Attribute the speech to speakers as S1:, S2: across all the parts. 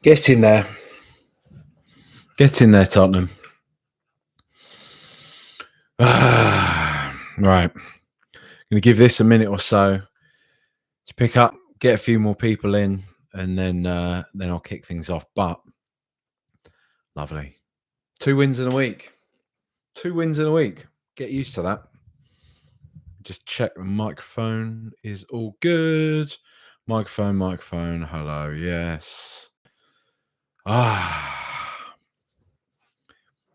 S1: Get in there. Get in there, Tottenham. Right. Going to give this a minute or so to pick up, get a few more people in, and then I'll kick things off. But lovely. 2 wins in a week. 2 wins in a week. Get used to that. Just check the microphone is all good. Microphone. Hello. Yes.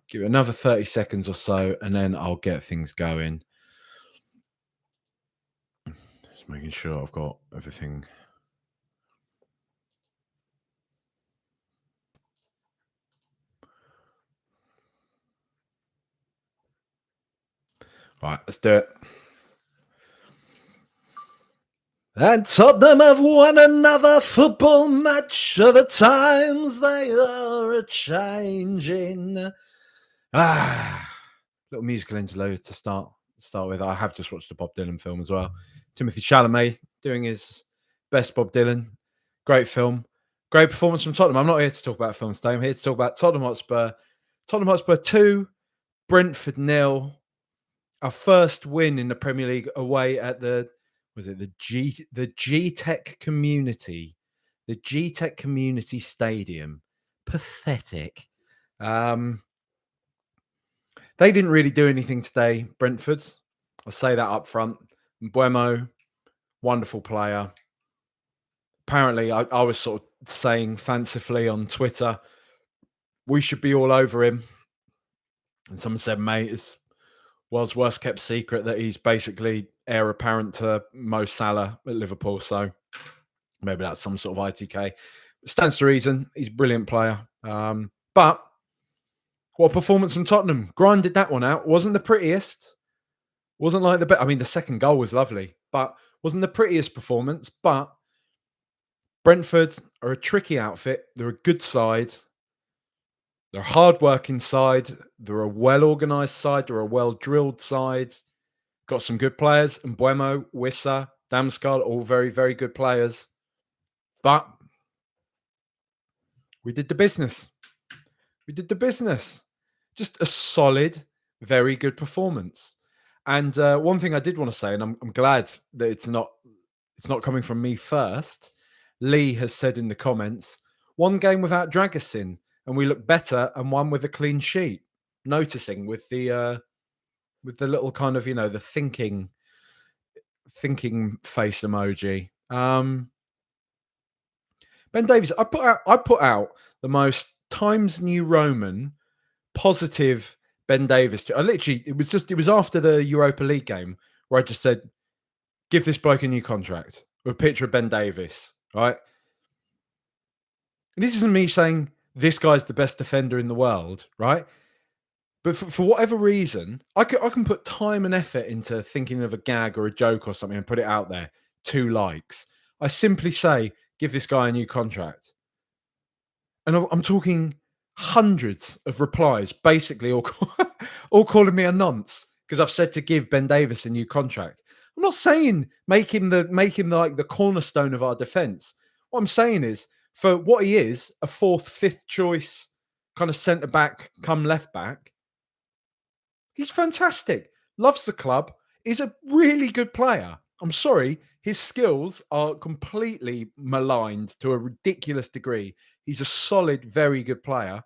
S1: Give it another 30 seconds or so, and then I'll get things going. Just making sure I've got everything. Right, let's do it. And Tottenham have won another football match. The times they are a-changing. Little musical interlude to start with. I have just watched the Bob Dylan film as well. Timothy Chalamet doing his best Bob Dylan. Great film. Great performance from Tottenham. I'm not here to talk about films today. I'm here to talk about Tottenham Hotspur. Tottenham Hotspur 2, Brentford 0. Our first win in the Premier League away at the G-Tech Community. The G-Tech Community Stadium. Pathetic. They didn't really do anything today, Brentford. I'll say that up front. Mbeumo, wonderful player. Apparently, I was sort of saying fancifully on Twitter, we should be all over him. And someone said, mate, it's world's worst kept secret that he's basically heir apparent to Mo Salah at Liverpool. So maybe that's some sort of ITK. Stands to reason. He's a brilliant player. But what a performance from Tottenham. Grinded that one out. Wasn't the prettiest. Wasn't like the best. I mean, the second goal was lovely, but wasn't the prettiest performance. But Brentford are a tricky outfit. They're a good side. They're a hard-working side. They're a well-organised side. They're a well-drilled side. Got some good players. Mbeumo, Wissa, Damsgaard, all very, very good players. But we did the business. Just a solid, very good performance. And one thing I did want to say, and I'm glad that it's not coming from me first. Lee has said in the comments, 1 game without Dragusin, and we look better, and 1 with a clean sheet. Noticing with the little kind of, the thinking face emoji. Ben Davies, I put out the most Times New Roman positive Ben Davies. It was after the Europa League game where I just said, give this bloke a new contract with a picture of Ben Davies, right? And this isn't me saying this guy's the best defender in the world, right? But for whatever reason, I can put time and effort into thinking of a gag or a joke or something and put it out there. 2 likes. I simply say, give this guy a new contract. And I'm talking hundreds of replies, basically all calling me a nonce because I've said to give Ben Davies a new contract. I'm not saying make him like the cornerstone of our defence. What I'm saying is, for what he is, a 4th, 5th choice kind of centre back, come left back, he's fantastic. Loves the club. Is a really good player. I'm sorry, his skills are completely maligned to a ridiculous degree. He's a solid, very good player.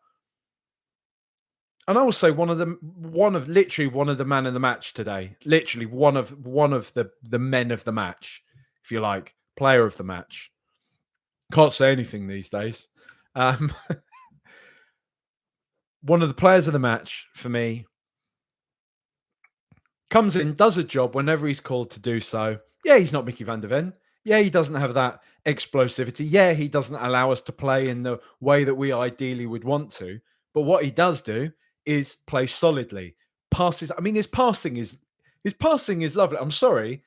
S1: And I will say one of the man of the match today. Literally one of the men of the match, if you like, player of the match. Can't say anything these days. One of the players of the match for me comes in, does a job whenever he's called to do so. Yeah, he's not Mickey van der Ven. Yeah, he doesn't have that explosivity. Yeah, he doesn't allow us to play in the way that we ideally would want to. But what he does do is play solidly. Passes. I mean, his passing is lovely. I'm sorry.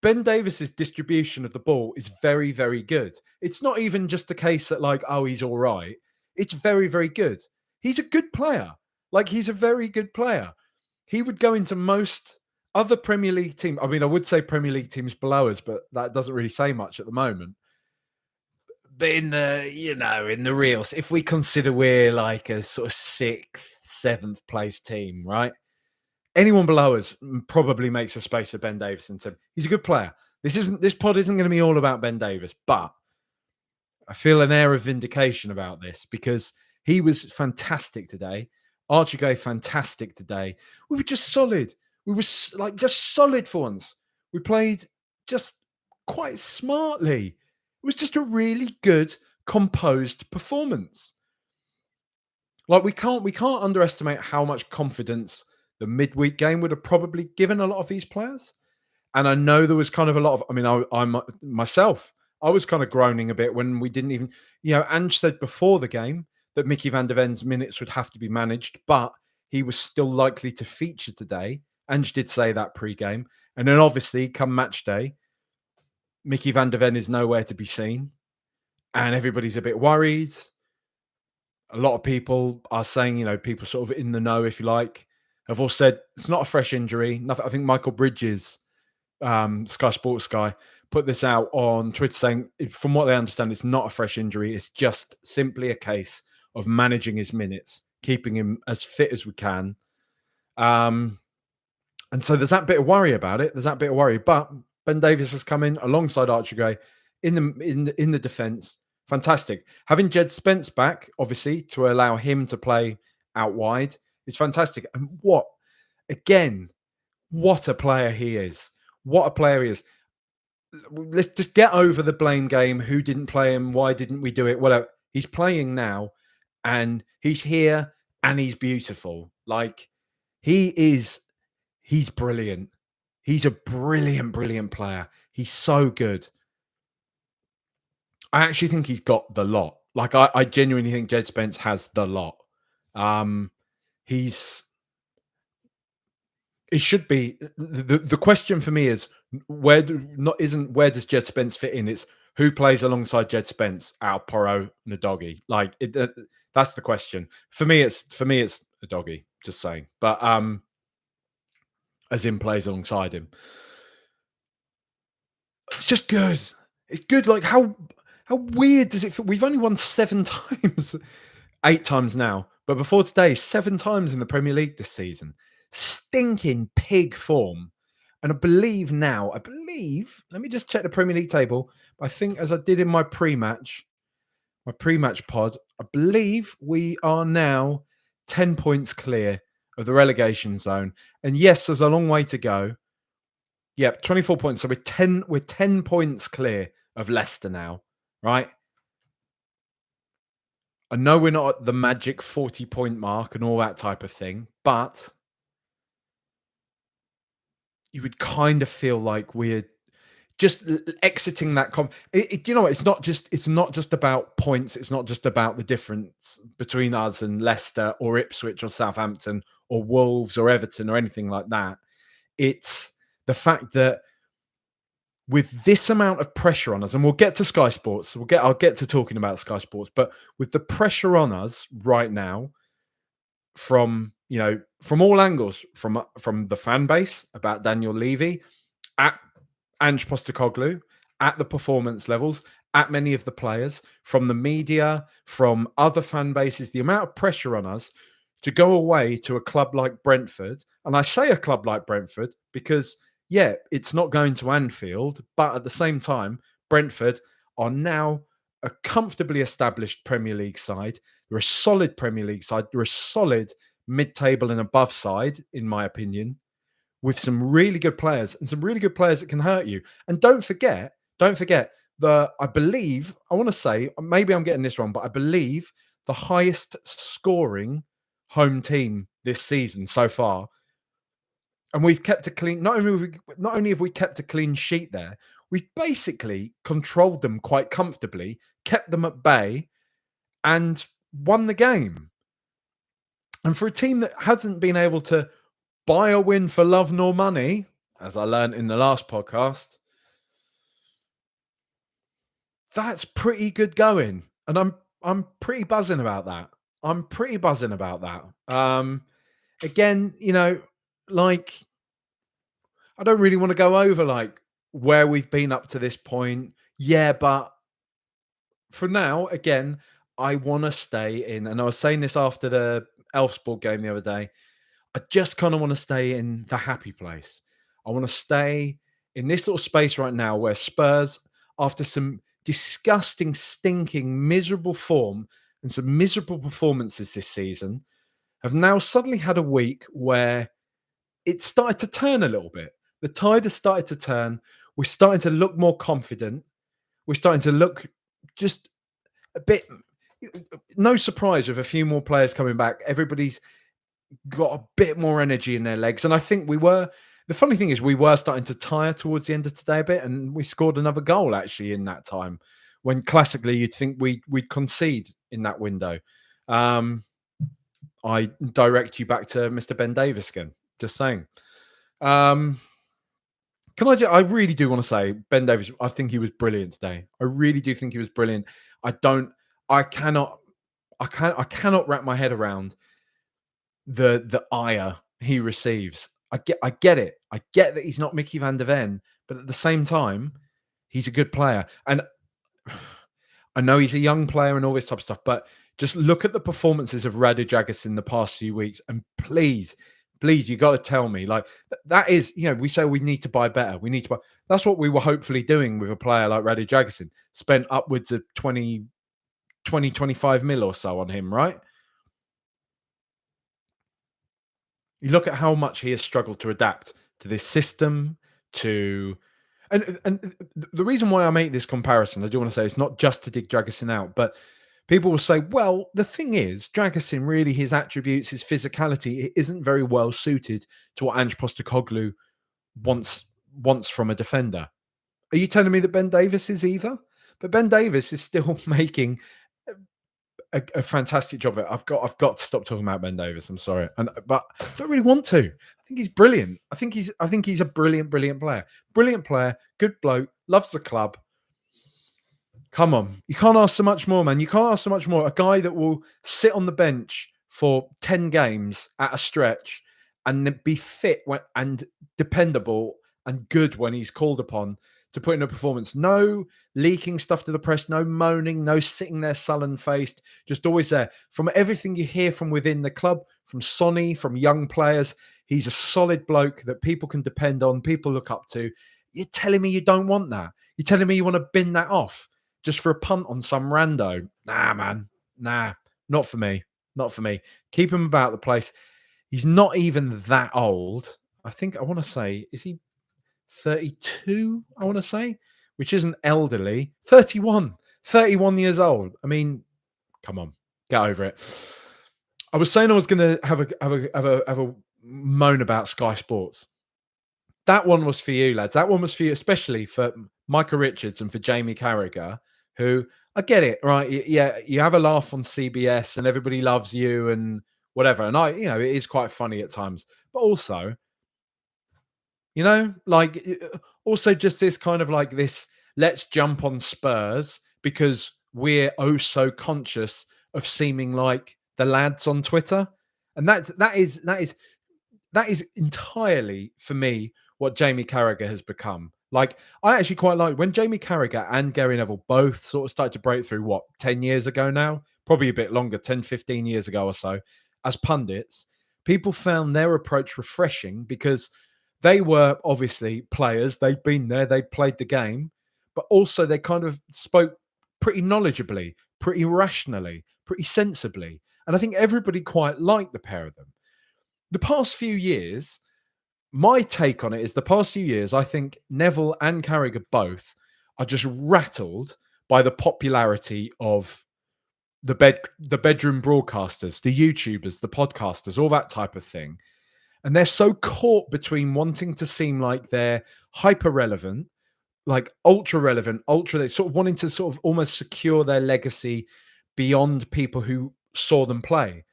S1: Ben Davies's distribution of the ball is very, very good. It's not even just a case that like, oh, he's all right. It's very, very good. He's a good player. Like, he's a very good player. He would go into most other Premier League teams. I mean, I would say Premier League teams below us, but that doesn't really say much at the moment. But in in the real, if we consider we're like a sort of sixth, seventh place team, right? Anyone below us probably makes a space for Ben Davies. And he's a good player. This pod isn't going to be all about Ben Davies, but I feel an air of vindication about this because he was fantastic today. Archie Gray, fantastic today. We were just solid. We were like just solid for once. We played just quite smartly. It was just a really good, composed performance. Like we can't underestimate how much confidence the midweek game would have probably given a lot of these players. And I know there was kind of a lot of, I mean, I'm myself, I was kind of groaning a bit when we didn't even, Ange said before the game that Mickey van der Ven's minutes would have to be managed, but he was still likely to feature today. Ange did say that pre-game. And then obviously come match day, Mickey van der Ven is nowhere to be seen. And everybody's a bit worried. A lot of people are saying, people sort of in the know, if you like, have all said it's not a fresh injury. Nothing, I think Michael Bridges, Sky Sports guy, put this out on Twitter saying, from what they understand, it's not a fresh injury. It's just simply a case of managing his minutes, keeping him as fit as we can. And so there's that bit of worry about it. There's that bit of worry. But Ben Davies has come in alongside Archie Gray in the defence. Fantastic. Having Jed Spence back, obviously, to allow him to play out wide is fantastic. And what a player he is. What a player he is. Let's just get over the blame game. Who didn't play him? Why didn't we do it? Whatever. He's playing now and he's here and he's beautiful. Like he's brilliant. He's a brilliant, brilliant player. He's so good. I actually think he's got the lot. Like I genuinely think Jed Spence has the lot. It should be the question for me is where does Jed Spence fit in? It's who plays alongside Jed Spence out of Porro and a doggy. Like that's the question. For me, it's a doggy. Just saying, but as in plays alongside him. It's just good. It's good. Like how weird does it feel? We've only won 7 times, 8 times now, but before today, 7 times in the Premier League this season. Stinking pig form. And I believe, let me just check the Premier League table. I think as I did in my pre-match pod, I believe we are now 10 points clear of the relegation zone. And yes, there's a long way to go. Yep, 24 points. So we're 10 points clear of Leicester now, right? I know we're not at the magic 40-point mark and all that type of thing, but you would kind of feel like we're just exiting that. You know what? It's not just about points. It's not just about the difference between us and Leicester or Ipswich or Southampton or Wolves or Everton or anything like that. It's the fact that with this amount of pressure on us, and we'll get to Sky Sports, I'll get to talking about Sky Sports, but with the pressure on us right now from all angles, from the fan base about Daniel Levy, at Ange Postecoglou, at the performance levels, at many of the players, from the media, from other fan bases, the amount of pressure on us to go away to a club like Brentford. And I say a club like Brentford because, yeah, it's not going to Anfield, but at the same time, Brentford are now a comfortably established Premier League side. They're a solid Premier League side. They're a solid mid-table and above side, in my opinion, with some really good players and some really good players that can hurt you. And don't forget I believe, I want to say, maybe I'm getting this wrong, but I believe the highest scoring home team this season so far. And we've kept a clean, not only have we kept a clean sheet there, we've basically controlled them quite comfortably, kept them at bay, and won the game. And for a team that hasn't been able to buy a win for love nor money, as I learned in the last podcast, that's pretty good going. And I'm pretty buzzing about that. Again, like I don't really want to go over like where we've been up to this point. Yeah, but for now, again, I want to stay in, and I was saying this after the Elfsport game the other day. I just kind of want to stay in the happy place. I want to stay in this little space right now where Spurs, after some disgusting, stinking, miserable form and some miserable performances this season, have now suddenly had a week where it started to turn a little bit. The tide has started to turn. We're starting to look more confident. We're starting to look just a bit. No surprise with a few more players coming back. Everybody's got a bit more energy in their legs. And I think we were. The funny thing is, we were starting to tire towards the end of today a bit, and we scored another goal actually in that time. When classically you'd think we'd concede in that window. I direct you back to Mr. Ben Davis again. Just saying. Um, Can I? I really do want to say Ben Davis. I think he was brilliant today. I really do think he was brilliant. I don't. I cannot. I cannot wrap my head around the ire he receives. I get. I get it. I get that he's not Mickey van der Ven, but at the same time, he's a good player. And I know he's a young player and all this type of stuff. But just look at the performances of Radu Jagas in the past few weeks, and please, you got to tell me, like, that is, we say we need to buy better. We need to buy. That's what we were hopefully doing with a player like Radu Jagerson. Spent upwards of 25 mil or so on him, right? You look at how much he has struggled to adapt to this system, to and the reason why I make this comparison, I do want to say, it's not just to dig Dragusin out, but people will say, well, the thing is, Dragusin, really, his attributes, his physicality, it isn't very well suited to what Ange Postecoglou wants from a defender. Are you telling me that Ben Davis is either? But Ben Davis is still making a fantastic job of it. I've got to stop talking about Ben Davis. I'm sorry, but I don't really want to. I think he's brilliant. I think he's a brilliant player. Brilliant player, good bloke, loves the club. Come on, you can't ask so much more, man. You can't ask so much more. A guy that will sit on the bench for 10 games at a stretch and be fit and dependable and good when he's called upon to put in a performance. No leaking stuff to the press, no moaning, no sitting there sullen-faced, just always there. From everything you hear from within the club, from Sonny, from young players, he's a solid bloke that people can depend on, people look up to. You're telling me you don't want that? You're telling me you want to bin that off just for a punt on some rando? Nah, man. Nah, not for me. Not for me. Keep him about the place. He's not even that old. I think, I want to say, is he 32, I want to say, which isn't elderly. 31 years old. I mean, come on, get over it. I was saying I was going to have a moan about Sky Sports. That one was for you, lads. That one was for you, especially for Micah Richards and for Jamie Carragher, who, I get it, right? Yeah, you have a laugh on CBS and everybody loves you and whatever. And it is quite funny at times, but also, like, also just this kind of like this, let's jump on Spurs because we're oh so conscious of seeming like the lads on Twitter. And that is entirely, for me, what Jamie Carragher has become. Like, I actually quite like when Jamie Carragher and Gary Neville both sort of started to break through, 10 years ago now? Probably a bit longer, 10, 15 years ago or so, as pundits. People found their approach refreshing because they were obviously players. They'd been there, they'd played the game, but also they kind of spoke pretty knowledgeably, pretty rationally, pretty sensibly. And I think everybody quite liked the pair of them. The past few years, my take on it is I think Neville and Carragher both are just rattled by the popularity of the bedroom broadcasters, the YouTubers, the podcasters, all that type of thing. And they're so caught between wanting to seem like they're hyper relevant, like ultra relevant, they're sort of wanting to sort of almost secure their legacy beyond people who saw them play.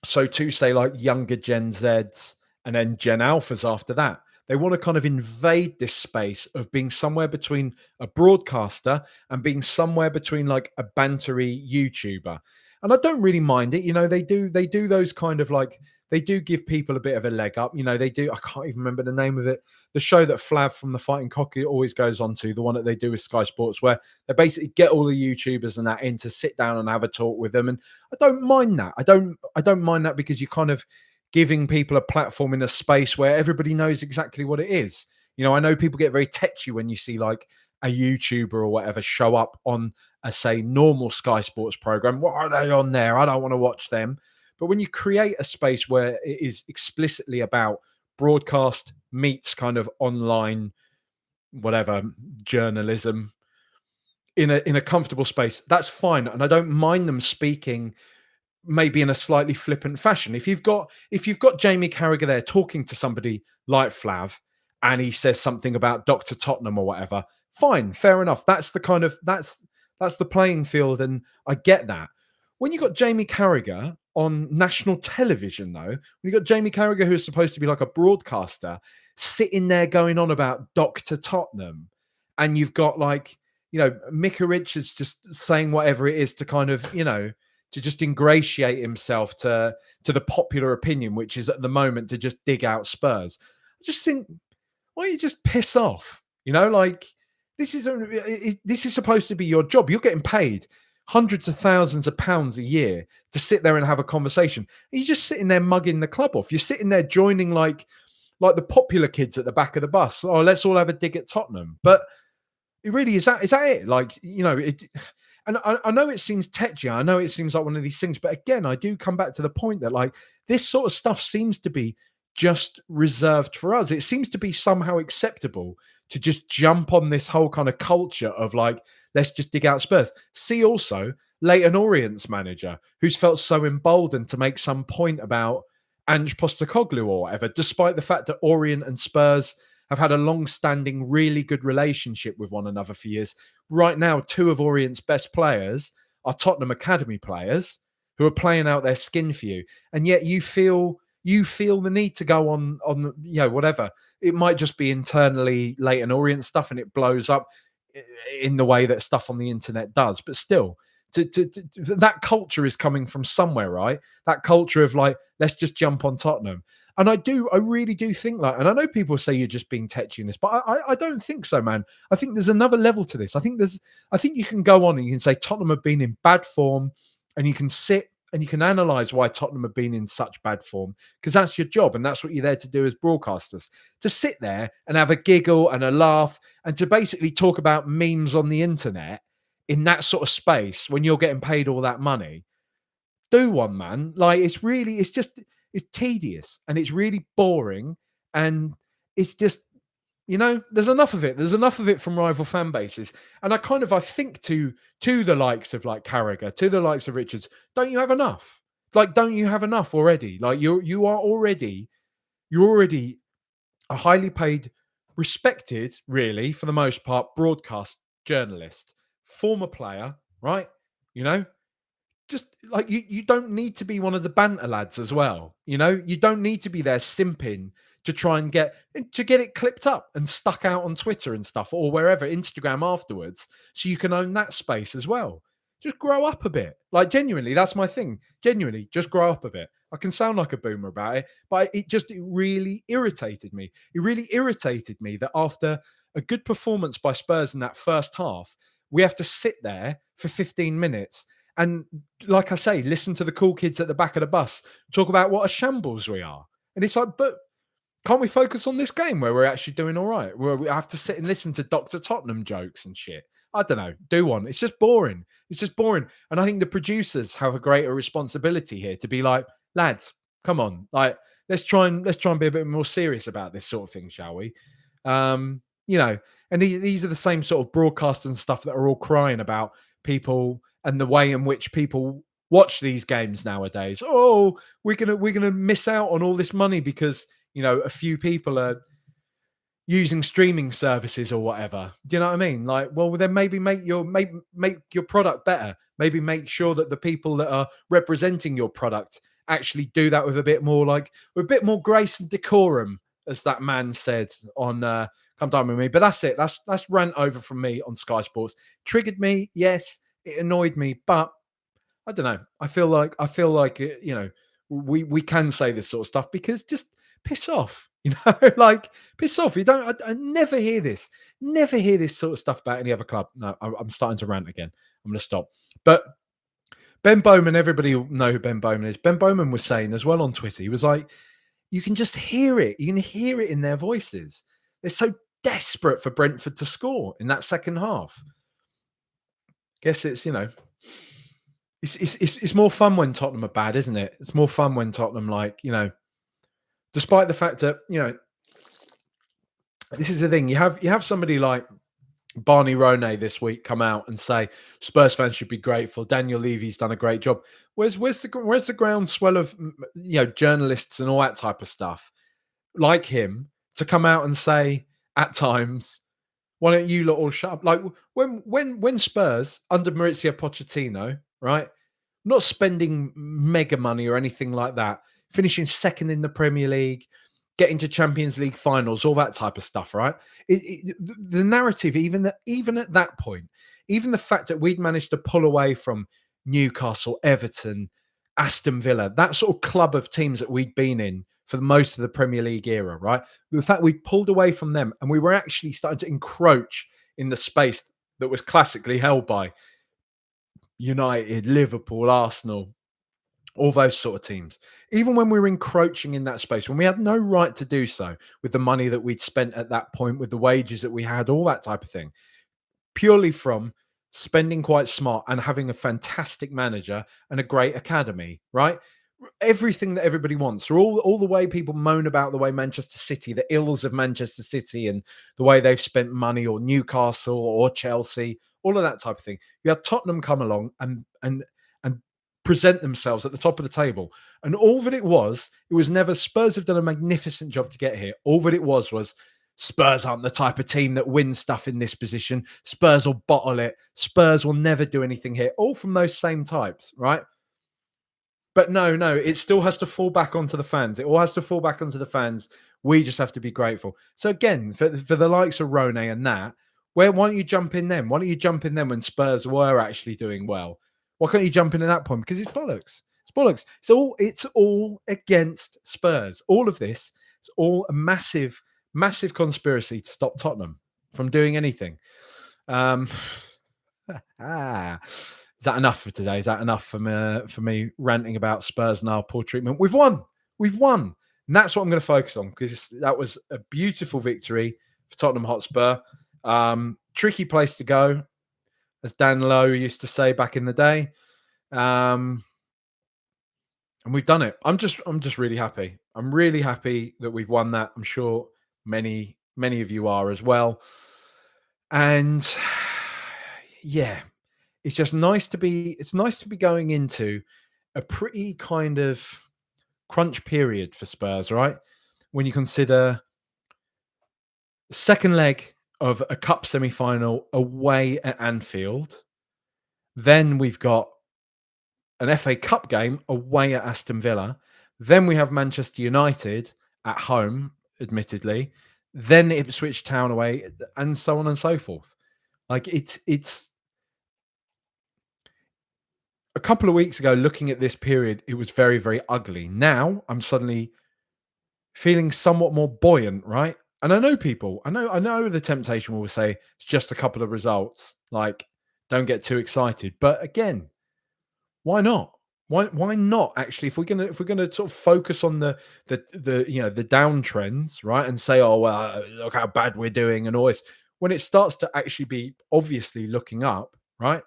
S1: So to say, like, younger Gen Zs and then Gen Alphas after that, they want to kind of invade this space of being somewhere between a broadcaster and being somewhere between like a bantery YouTuber. And and I don't really mind it. They do those kind of like they do give people a bit of a leg up. They do. I can't even remember the name of it. The show that Flav from the Fighting Cocky always goes on to, the one that they do with Sky Sports, where they basically get all the YouTubers and that in to sit down and have a talk with them. And I don't mind that. I don't mind that because you're kind of giving people a platform in a space where everybody knows exactly what it is. I know people get very tetchy when you see like a YouTuber or whatever show up on a say normal Sky Sports program. What are they on there? I don't want to watch them. But when you create a space where it is explicitly about broadcast meets kind of online whatever journalism in a comfortable space, that's fine. And I don't mind them speaking maybe in a slightly flippant fashion. If you've got Jamie Carragher there talking to somebody like Flav and he says something about Dr. Tottenham or whatever, fine, fair enough. That's the playing field, and I get that. When you got Jamie Carragher on national television, though, when you got Jamie Carragher, who's supposed to be like a broadcaster, sitting there going on about Dr. Tottenham, and you've got like, Micah Richards just saying whatever it is to kind of, to just ingratiate himself to the popular opinion, which is at the moment to just dig out Spurs. I just think, why don't you just piss off? Like this is supposed to be your job. You're getting paid hundreds of thousands of pounds a year to sit there and have a conversation. And you're just sitting there mugging the club off. You're sitting there joining like the popular kids at the back of the bus. Oh, let's all have a dig at Tottenham. But it really is that it? Like, it. And I know it seems tetchy. I know it seems like one of these things, but again, I do come back to the point that like this sort of stuff seems to be just reserved for us. It seems to be somehow acceptable to just jump on this whole kind of culture of like, let's just dig out Spurs. See also Leighton Orient's manager, who's felt so emboldened to make some point about Ange Postecoglou or whatever, despite the fact that Orient and Spurs have had a long-standing, really good relationship with one another for years. Right now, two of Orient's best players are Tottenham Academy players who are playing out their skin for you, and yet you feel the need to go on whatever. It might just be internally Leighton Orient stuff, and it blows up in the way that stuff on the internet does. But still, that culture is coming from somewhere, right? That culture of like, let's just jump on Tottenham. And I really do think like, and I know people say you're just being tetchy in this, but I don't think so, man. I think there's another level to this. I think you can go on and you can say Tottenham have been in bad form, and you can sit and you can analyze why Tottenham have been in such bad form, because that's your job and that's what you're there to do as broadcasters, to sit there and have a giggle and a laugh and to basically talk about memes on the internet in that sort of space when you're getting paid all that money. Do one, man. Like it's tedious and it's really boring, and it's just, there's enough of it. There's enough of it from rival fan bases. And I think to the likes of like Carragher, to the likes of Richards, don't you have enough? Like, don't you have enough already? Like you're already a highly paid, respected, really, for the most part, broadcast journalist, former player, right? You know, just like you don't need to be one of the banter lads as well. You don't need to be there simping to try and get it clipped up and stuck out on Twitter and stuff, or wherever, Instagram afterwards, so you can own that space as well. Just grow up a bit. Like, genuinely, that's my thing. Genuinely, just grow up a bit. I can sound like a boomer about it, but it really irritated me. It really irritated me that after a good performance by Spurs in that first half, we have to sit there for 15 minutes and, like I say, listen to the cool kids at the back of the bus talk about what a shambles we are. And it's like, but can't we focus on this game where we're actually doing all right? Where we have to sit and listen to Dr. Tottenham jokes and shit. I don't know. Do one. It's just boring. It's just boring. And I think the producers have a greater responsibility here to be like, lads, come on. Like, let's try and be a bit more serious about this sort of thing, shall we? And these are the same sort of broadcasters and stuff that are all crying about people and the way in which people watch these games nowadays. Oh, we're gonna miss out on all this money because a few people are using streaming services or whatever. Do you know what I mean? Like, well, then maybe make your product better. Maybe make sure that the people that are representing your product actually do that with a bit more grace and decorum, as that man said on Come Down With Me. But that's it. That's rant over from me on Sky Sports. Triggered me, yes. It annoyed me, but I don't know. I feel like we can say this sort of stuff because just piss off, like piss off. You don't. I never hear this. Never hear this sort of stuff about any other club. No, I'm starting to rant again. I'm going to stop. But Ben Bowman, everybody will know who Ben Bowman is. Ben Bowman was saying as well on Twitter. He was like, you can just hear it. You can hear it in their voices. They're so desperate for Brentford to score in that second half. Guess it's more fun when Tottenham are bad, isn't it? It's more fun when Tottenham, like, despite the fact that, this is the thing. You have somebody like Barney Ronay this week come out and say Spurs fans should be grateful. Daniel Levy's done a great job. Where's the groundswell of journalists and all that type of stuff like him to come out and say at times, why don't you lot all shut up? Like when Spurs under Maurizio Pochettino, right? Not spending mega money or anything like that, finishing second in the Premier League, getting to Champions League finals, all that type of stuff, right? The narrative, even at that point, even the fact that we'd managed to pull away from Newcastle, Everton, Aston Villa, that sort of club of teams that we'd been in for most of the Premier League era, right? The fact we pulled away from them and we were actually starting to encroach in the space that was classically held by United, Liverpool, Arsenal, all those sort of teams. Even when we were encroaching in that space, when we had no right to do so with the money that we'd spent at that point, with the wages that we had, all that type of thing, purely from spending quite smart and having a fantastic manager and a great academy, right? Everything that everybody wants, or all the way people moan about the way Manchester City, the ills of Manchester City and the way they've spent money, or Newcastle or Chelsea, all of that type of thing. You had Tottenham come along and present themselves at the top of the table. And all that it was never Spurs have done a magnificent job to get here. All that it was Spurs aren't the type of team that wins stuff in this position. Spurs will bottle it. Spurs will never do anything here. All from those same types, right? But no, it still has to fall back onto the fans. It all has to fall back onto the fans. We just have to be grateful. So again, for the likes of Rone and that, why don't you jump in then? Why don't you jump in then when Spurs were actually doing well? Why can't you jump in at that point? Because it's bollocks. It's bollocks. It's all against Spurs. All of this is all a massive, massive conspiracy to stop Tottenham from doing anything. Is that enough for today? Is that enough for me ranting about Spurs and our poor treatment? We've won. And that's what I'm going to focus on, because that was a beautiful victory for Tottenham Hotspur. Tricky place to go, as Dan Lowe used to say back in the day. And we've done it. I'm just really happy. I'm really happy that we've won that. I'm sure many of you are as well. And yeah, it's nice to be going into a pretty kind of crunch period for Spurs, right? When you consider second leg of a cup semi-final away at Anfield, then we've got an FA Cup game away at Aston Villa, then we have Manchester United at home, admittedly, then Ipswich Town away, and so on and so forth. Like it's a couple of weeks ago, looking at this period, it was very, very ugly. Now I'm suddenly feeling somewhat more buoyant, right? And I know people, I know the temptation will say it's just a couple of results. Like, don't get too excited. But again, why not? Why not? Actually, if we're gonna sort of focus on the downtrends, right, and say, oh well, look how bad we're doing, and all this, when it starts to actually be obviously looking up, right?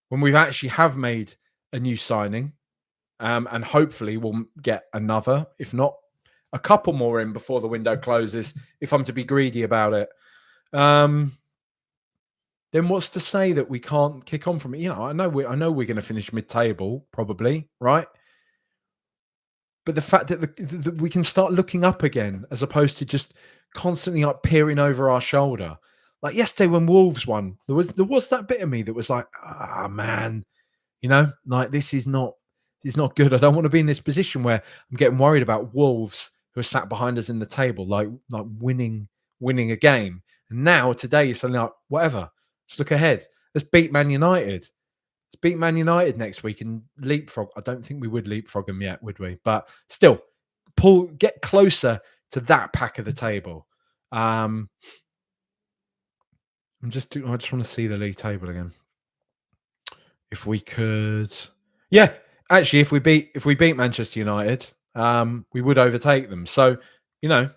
S1: When we've actually have made a new signing, and hopefully we'll get another, if not a couple more in before the window closes, if I'm to be greedy about it. Then what's to say that we can't kick on from it? I know we're going to finish mid-table, probably, right? But the fact that we can start looking up again, as opposed to just constantly like peering over our shoulder. Like yesterday when Wolves won, there was that bit of me that was like, man, like this is not good. I don't want to be in this position where I'm getting worried about Wolves who are sat behind us in the table, like winning a game. And now today you're suddenly like, whatever. Let's look ahead. Let's beat Man United. beat Man United next week and leapfrog. I don't think we would leapfrog them yet, would we? But still, get closer to that pack of the table. I just want to see the league table again. If we could, yeah, actually, if we beat Manchester United, we would overtake them. So, you know,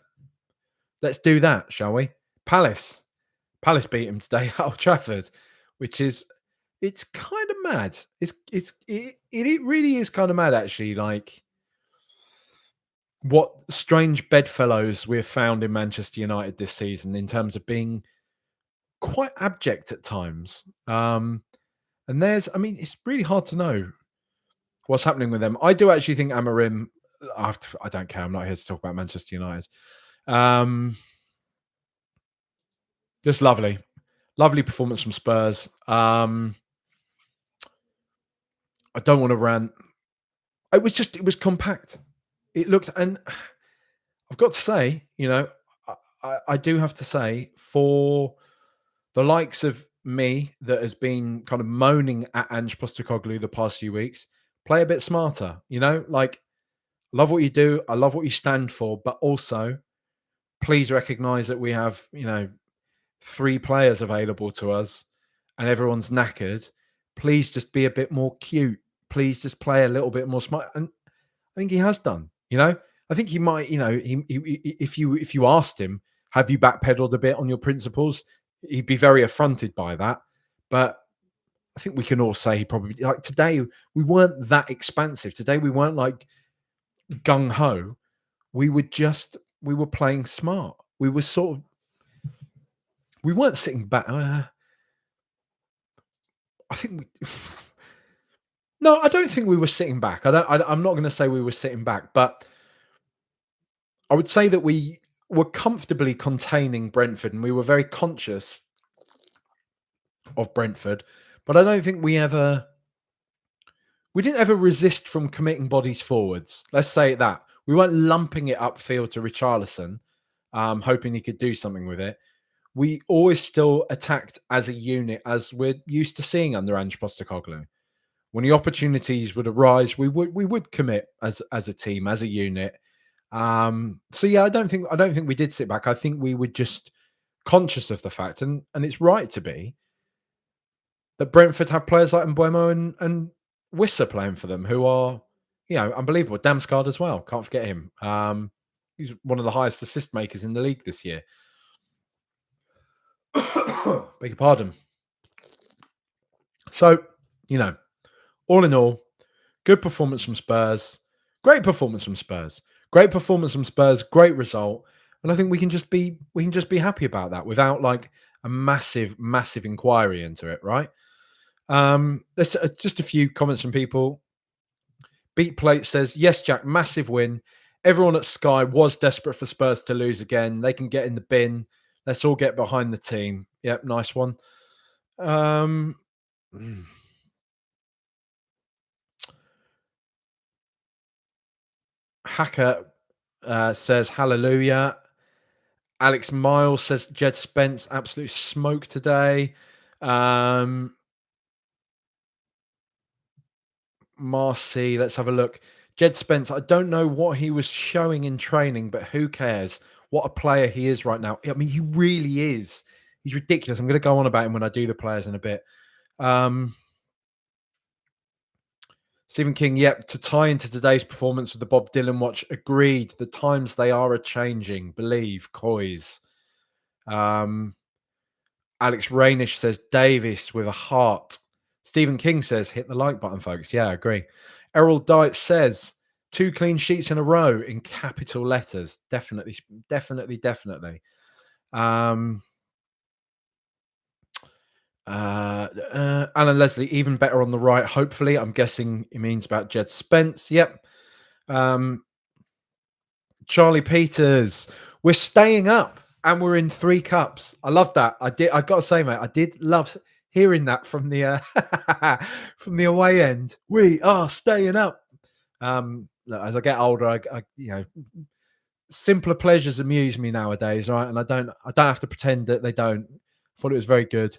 S1: let's do that, shall we? Palace beat them today at Old Trafford, which is it's kind of mad. It really is kind of mad, actually. Like what strange bedfellows we've found in Manchester United this season in terms of being quite abject at times. And I mean, it's really hard to know what's happening with them. I do actually think Amorim. I don't care. I'm not here to talk about Manchester United. Just lovely performance from Spurs. I don't want to rant. It was compact. It looked, and I've got to say, I do have to say, for the likes of me that has been kind of moaning at Ange Postecoglou the past few weeks, play a bit smarter. Like love what you do, I love what you stand for, but also please recognise that we have 3 players available to us, and everyone's knackered. Please just be a bit more cute. Please just play a little bit more smart. And I think he has done. I think he might. If you asked him, have you backpedaled a bit on your principles? He'd be very affronted by that. But I think we can all say he probably, like, today we weren't that expansive. Today we weren't like gung ho. We were playing smart. We weren't sitting back. I think we. No, I don't think we were sitting back. I'm not going to say we were sitting back, but I would say that we were comfortably containing Brentford, and we were very conscious of Brentford. But I don't think we didn't ever resist from committing bodies forwards. Let's say that. We weren't lumping it upfield to Richarlison, hoping he could do something with it. We always still attacked as a unit, as we're used to seeing under Ange Postecoglou. When the opportunities would arise, we would commit as a team, as a unit. So yeah, I don't think we did sit back. I think we were just conscious of the fact, and it's right to be, that Brentford have players like Mbuemo and Wissa playing for them, who are unbelievable. Damsgaard as well, can't forget him. He's one of the highest assist makers in the league this year. Beg your pardon. So, all in all, good performance from Spurs. Great performance from Spurs. Great performance from Spurs. Great result. And I think we can just be happy about that without like a massive inquiry into it, right? There's just a few comments from people. Beat Plate says, yes, Jack, massive win. Everyone at Sky was desperate for Spurs to lose again. They can get in the bin. Let's all get behind the team. Yep, nice one. Hacker says hallelujah. Alex Miles says Jed Spence absolute smoke today. Marcy, let's have a look. Jed Spence, I don't know what he was showing in training, but who cares? What a player he is right now. I mean, he really is. He's ridiculous. I'm going to go on about him when I do the players in a bit. Stephen King, yep, to tie into today's performance with the Bob Dylan watch, agreed. The times they are a-changing. Believe, Coys. Alex Rainish says, Davis with a heart. Stephen King says, hit the like button, folks. Yeah, I agree. Errol Diet says, 2 clean sheets in a row in capital letters. Definitely. Alan Leslie, even better on the right. Hopefully, I'm guessing it means about Jed Spence. Yep. Charlie Peters, we're staying up and we're in 3 cups. I love that. I got to say, mate, I did love hearing that from the from the away end. We are staying up. Look, as I get older, I simpler pleasures amuse me nowadays, right? And I don't have to pretend that they don't. I thought it was very good.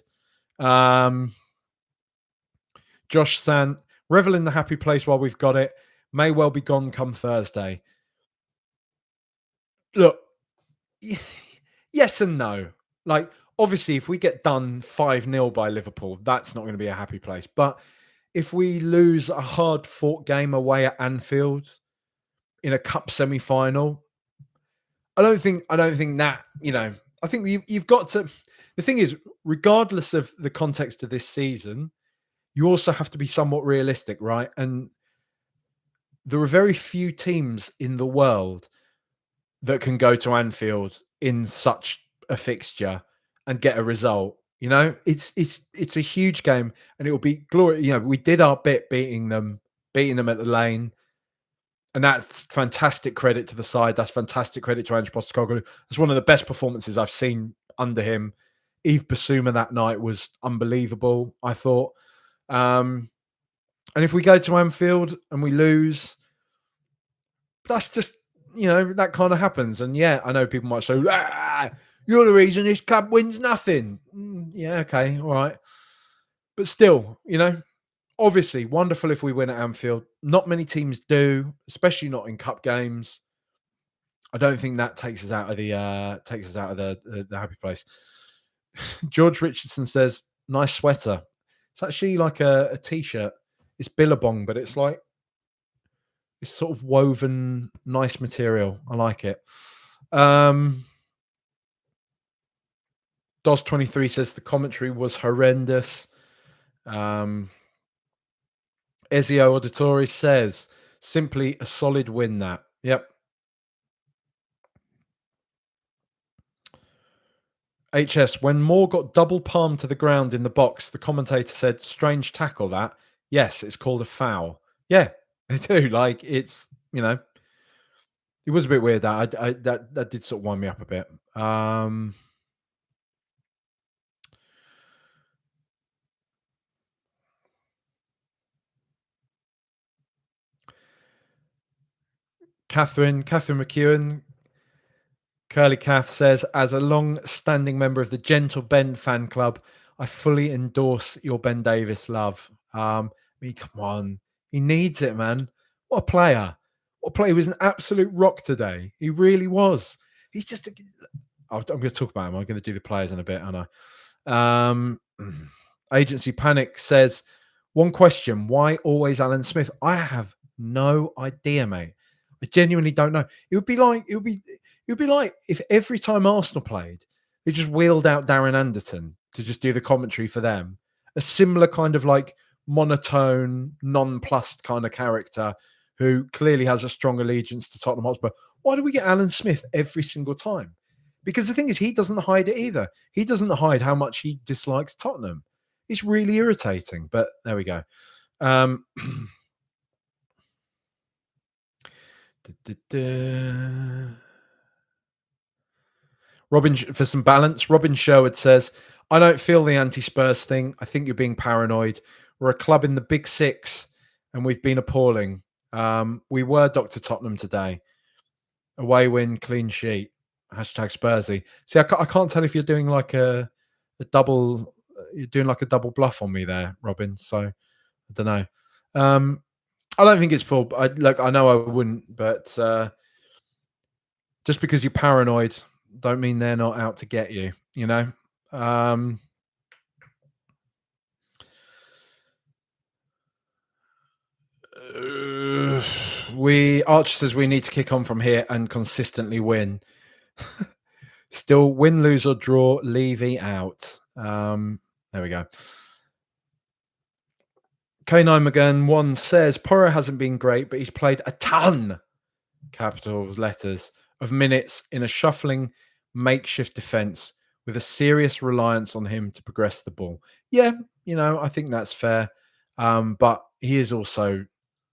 S1: Josh Sant, revel in the happy place while we've got it. May well be gone come Thursday. Look, yes and no. Like, obviously, if we get done 5-0 by Liverpool, that's not going to be a happy place. But if we lose a hard fought game away at Anfield in a cup semi-final, I don't think that, I think you've got to. The thing is, regardless of the context of this season, you also have to be somewhat realistic, right? And there are very few teams in the world that can go to Anfield in such a fixture and get a result. It's a huge game, and it will be glory. We did our bit beating them at the Lane, and that's fantastic credit to the side. That's fantastic credit to Ange Postecoglou. It's one of the best performances I've seen under him. Yves Bissouma that night was unbelievable, I thought. And if we go to Anfield and we lose, that's just, that kind of happens. And yeah, I know people might say, you're the reason this club wins nothing. Yeah, okay, all right. But still, obviously wonderful if we win at Anfield. Not many teams do, especially not in cup games. I don't think that takes us out of the happy place. George Richardson says, nice sweater. It's actually like a t-shirt. It's Billabong, but it's like it's sort of woven, nice material. I like it. DOS23 says the commentary was horrendous. Ezio Auditori says simply a solid win. That. Yep. HS, when Moore got double palmed to the ground in the box, the commentator said, strange tackle that. Yes, it's called a foul. Yeah, they do. Like, it's, it was a bit weird that did sort of wind me up a bit. Catherine McEwen, Curly Cath says, as a long-standing member of the Gentle Ben fan club, I fully endorse your Ben Davis love. Come on. He needs it, man. What a player. What a player. He was an absolute rock today. He really was. He's just... I'm going to talk about him. I'm going to do the players in a bit, aren't I? Agency Panic says, one question. Why always Alan Smith? I have no idea, mate. I genuinely don't know. It would be like if every time Arsenal played, they just wheeled out Darren Anderton to just do the commentary for them. A similar kind of like monotone, nonplussed kind of character who clearly has a strong allegiance to Tottenham Hotspur. Why do we get Alan Smith every single time? Because the thing is, he doesn't hide it either. He doesn't hide how much he dislikes Tottenham. It's really irritating, but there we go. Robin, for some balance, Robin Sherwood says, I don't feel the anti-Spurs thing. I think you're being paranoid. We're a club in the Big Six, and we've been appalling. We were Dr. Tottenham today. Away win, clean sheet. Hashtag Spursy. See, I can't tell if you're doing like a double. You're doing like a double bluff on me there, Robin. So I don't know. I don't think it's full. I know I wouldn't, but just because you're paranoid, don't mean they're not out to get you. Archer says we need to kick on from here and consistently win. Still, win, lose or draw, Levy out. There we go. K9 McGann 1 says Porro hasn't been great, but he's played a ton, capitals letters, of minutes in a shuffling makeshift defense with a serious reliance on him to progress the ball. Yeah, I think that's fair. But he is also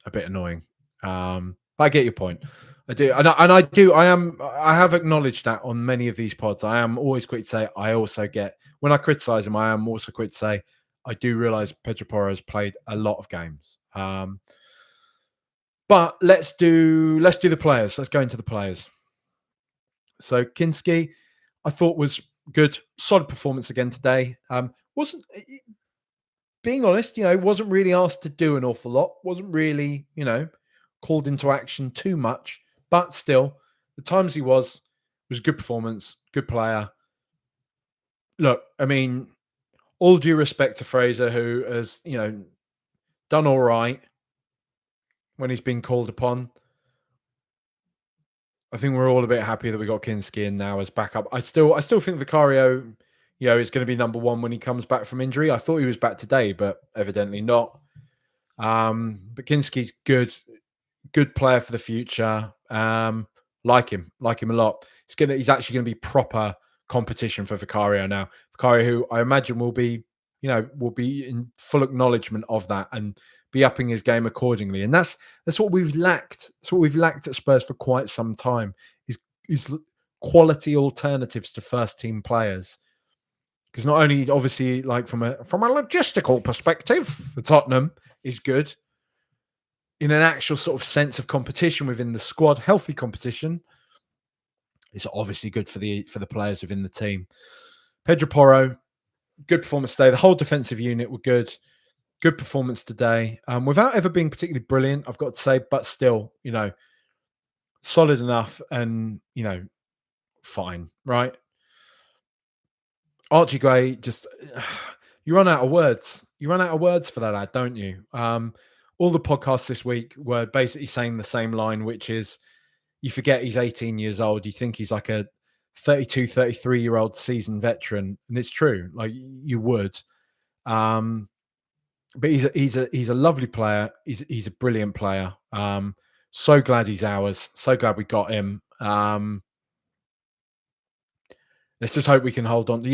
S1: a bit annoying. I get your point. I do. I have acknowledged that on many of these pods. I am always quick to say, I also get, when I criticize him, I am also quick to say, I do realize Pedro Porro has played a lot of games. But let's do the players. Let's go into the players. So Kinski, I thought was good, solid performance again today. Wasn't a being honest, wasn't really asked to do an awful lot. Wasn't really, called into action too much. But still, the times he was good performance, good player. Look, I mean, all due respect to Fraser, who has, done all right when he's been called upon. I think we're all a bit happy that we got Kinski in now as backup. I still think Vicario, is going to be number one when he comes back from injury. I thought he was back today, but evidently not. But Kinski's good player for the future. Like him a lot. He's actually going to be proper competition for Vicario now. Vicario, who I imagine will be in full acknowledgement of that and be upping his game accordingly. And that's what we've lacked. That's what we've lacked at Spurs for quite some time. Is quality alternatives to first team players. Because not only obviously like from a logistical perspective, the Tottenham is good in an actual sort of sense of competition within the squad, healthy competition. It's obviously good for the players within the team. Pedro Porro, good performance today. The whole defensive unit were good. Good performance today. Without ever being particularly brilliant, I've got to say, but still, solid enough and, fine, right? Archie Gray, just you run out of words. You run out of words for that lad, don't you? All the podcasts this week were basically saying the same line, which is you forget he's 18 years old. You think he's like a 32, 33-year-old seasoned veteran. And it's true. Like you would. But he's a lovely player. He's a brilliant player. So glad he's ours. So glad we got him. Let's just hope we can hold on.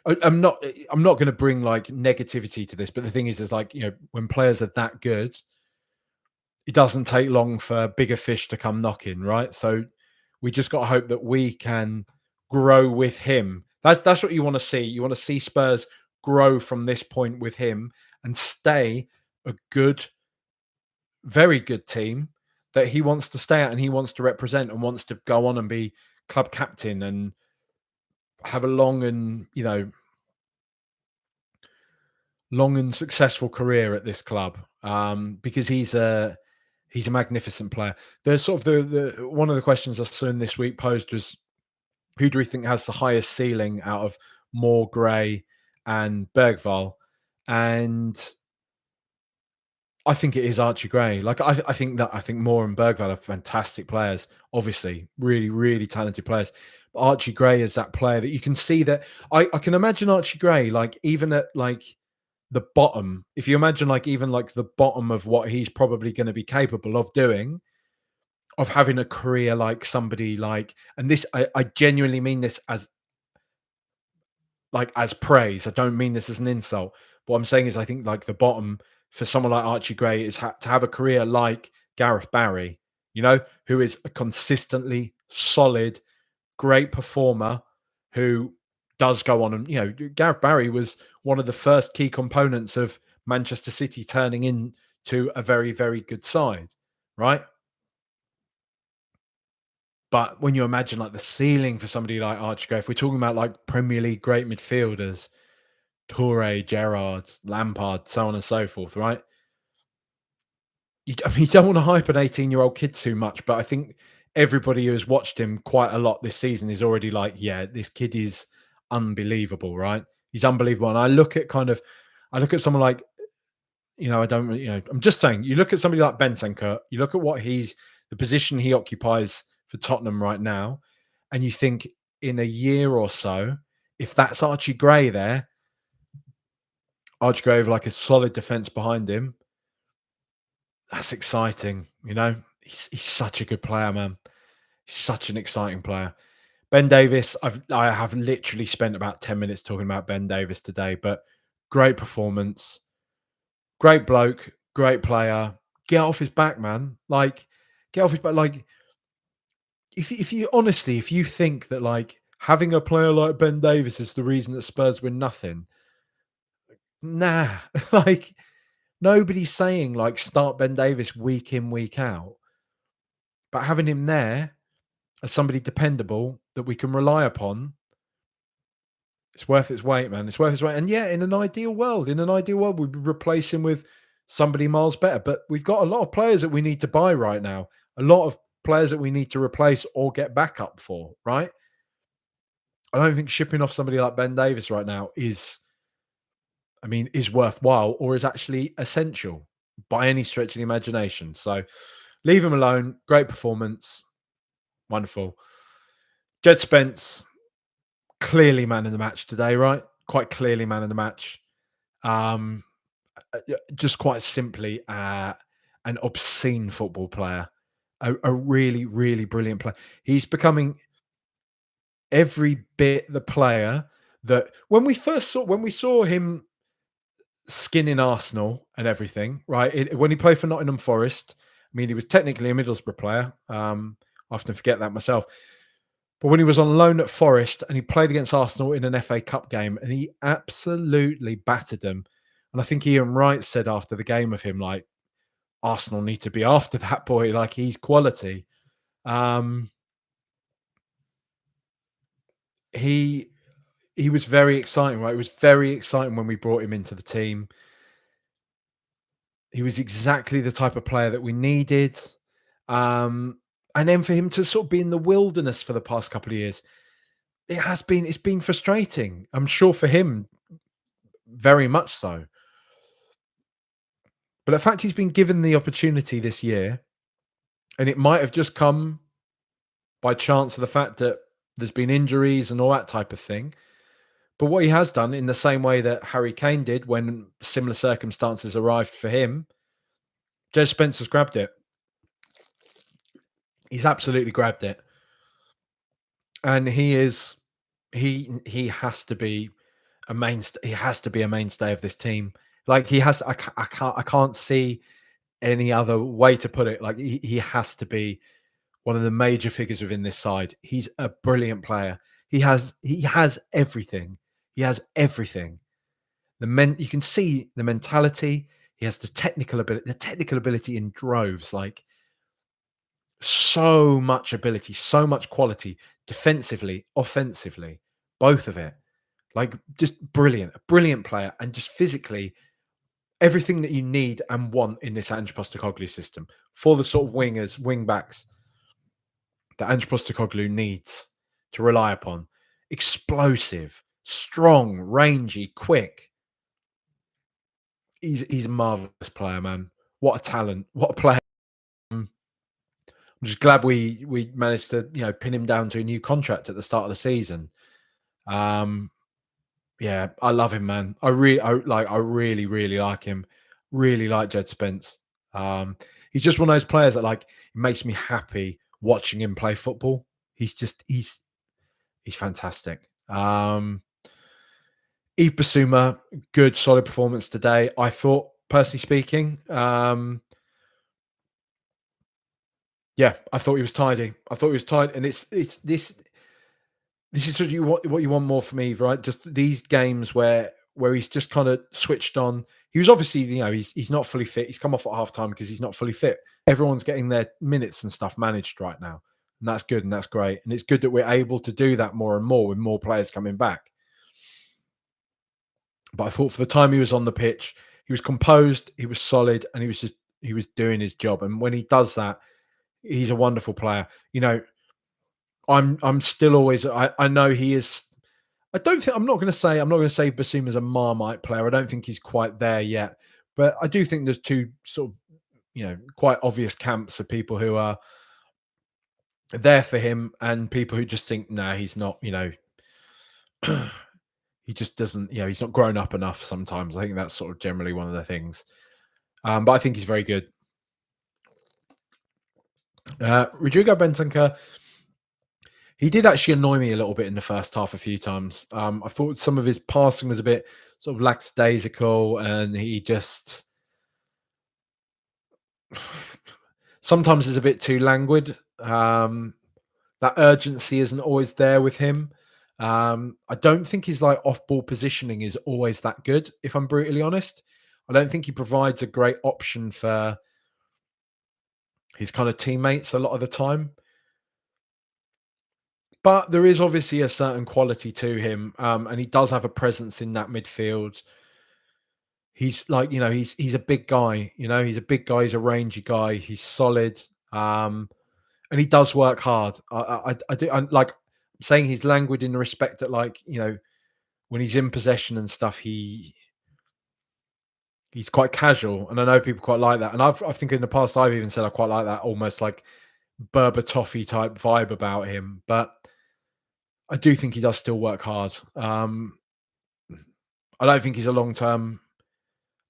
S1: I'm not going to bring like negativity to this, but the thing is like when players are that good, it doesn't take long for bigger fish to come knocking, right? So we just got to hope that we can grow with him. That's what you want to see. You want to see Spurs grow from this point with him and stay a good, very good team that he wants to stay at and he wants to represent and wants to go on and be club captain and have a long and successful career at this club, because he's a magnificent player. There's sort of the one of the questions I saw in this week posed was, who do we think has the highest ceiling out of Moore, Gray, and Bergvall? And I think it is Archie Gray. Like I think Moore and Bergvall are fantastic players. Obviously, really, really talented players. But Archie Gray is that player that you can see that I can imagine Archie Gray like even at like the bottom. If you imagine like even like the bottom of what he's probably going to be capable of doing, of having a career like somebody like, and this I genuinely mean this as praise. I don't mean this as an insult. What I'm saying is I think like the bottom for someone like Archie Gray is to have a career like Gareth Barry, who is a consistently solid, great performer who does go on. And, Gareth Barry was one of the first key components of Manchester City turning into a very, very good side, right? But when you imagine like the ceiling for somebody like Archie Gray, if we're talking about like Premier League great midfielders, Toure, Gerrard, Lampard, so on and so forth, right? You don't want to hype an 18-year-old kid too much, but I think everybody who has watched him quite a lot this season is already like, yeah, this kid is unbelievable, right? He's unbelievable. And I look at someone like, I'm just saying, you look at somebody like Bentancur, you look at the position he occupies for Tottenham right now, and you think in a year or so, if that's Archie Gray there, Archie Gray with like a solid defense behind him, that's exciting. He's such a good player, man. He's such an exciting player. Ben Davis, I have literally spent about 10 minutes talking about Ben Davis today, but great performance, great bloke, great player. Get off his back, man. Like, get off his back. Like, if you think that like having a player like Ben Davis is the reason that Spurs win nothing, nah. Like, nobody's saying like start Ben Davis week in, week out. But having him there as somebody dependable that we can rely upon, It's worth its weight, man. It's worth its weight. And yeah, in an ideal world, we'd replace him with somebody miles better. But we've got a lot of players that we need to buy right now. A lot of players that we need to replace or get backup for, right? I don't think shipping off somebody like Ben Davis right now is worthwhile or is actually essential by any stretch of the imagination. So leave him alone. Great performance. Wonderful. Jed Spence, clearly man of the match today, right? Quite clearly man of the match. Um, yeah, just quite simply, an obscene football player, a really, really brilliant player. He's becoming every bit the player that when we saw him skinning Arsenal and everything, right? When he played for Nottingham Forest, I mean, he was technically a Middlesbrough player. I often forget that myself. But when he was on loan at Forest and he played against Arsenal in an FA Cup game and he absolutely battered them. And I think Ian Wright said after the game of him, like, Arsenal need to be after that boy, like he's quality. Um, he he was very exciting, right? It was very exciting when we brought him into the team. He was exactly the type of player that we needed. Um, and then for him to sort of be in the wilderness for the past couple of years, it's been frustrating. I'm sure for him, very much so. But the fact he's been given the opportunity this year, and it might have just come by chance of the fact that there's been injuries and all that type of thing. But what he has done, in the same way that Harry Kane did when similar circumstances arrived for him, Jez Spencer's grabbed it. He's absolutely grabbed it. And he has to be a mainstay. He has to be a mainstay of this team. Like he has, I can't see any other way to put it. Like he has to be one of the major figures within this side. He's a brilliant player. He has everything. He has everything. You can see the mentality. He has the technical ability in droves. Like so much ability, so much quality, defensively, offensively, both of it. Like just brilliant, a brilliant player, and just physically everything that you need and want in this Ange Postecoglou system for the sort of wingers, wing backs that Ange Postecoglou needs to rely upon. Explosive, strong, rangy, quick. He's a marvelous player, man. What a talent! What a player! I'm just glad we managed to pin him down to a new contract at the start of the season. Um, yeah, I love him, man. I really really like him. Really like Jed Spence. He's just one of those players that it makes me happy watching him play football. He's fantastic. Yves Bissouma, good solid performance today. I thought, personally speaking, yeah, I thought he was tidy. I thought he was tidy, and it's this. This is what you want more from Eve, right? Just these games where he's just kind of switched on. He was obviously, he's not fully fit. He's come off at half time because he's not fully fit. Everyone's getting their minutes and stuff managed right now, and that's good and that's great. And it's good that we're able to do that more and more with more players coming back. But I thought for the time he was on the pitch, he was composed, he was solid, and he was doing his job. And when he does that, he's a wonderful player. I'm still always I know he is. I'm not going to say Bassuma's a Marmite player. I don't think he's quite there yet. But I do think there's two sort of quite obvious camps of people who are there for him and people who just think, nah, he's not. He just doesn't. He's not grown up enough. Sometimes I think that's sort of generally one of the things. But I think he's very good. Rodrigo Bentancur, he did actually annoy me a little bit in the first half a few times. I thought some of his passing was a bit sort of lackadaisical, and he just sometimes is a bit too languid. That urgency isn't always there with him. I don't think his off-ball positioning is always that good, if I'm brutally honest. I don't think he provides a great option for his kind of teammates a lot of the time. But there is obviously a certain quality to him, and he does have a presence in that midfield. He's like, he's a big guy. He's a big guy. He's a rangy guy. He's solid, and he does work hard. I do. I'm like saying he's languid in the respect that, like, when he's in possession and stuff, he's quite casual, and I know people quite like that. And I think in the past I've even said I quite like that almost like Berbatov type vibe about him. But I do think he does still work hard. I don't think he's a long term.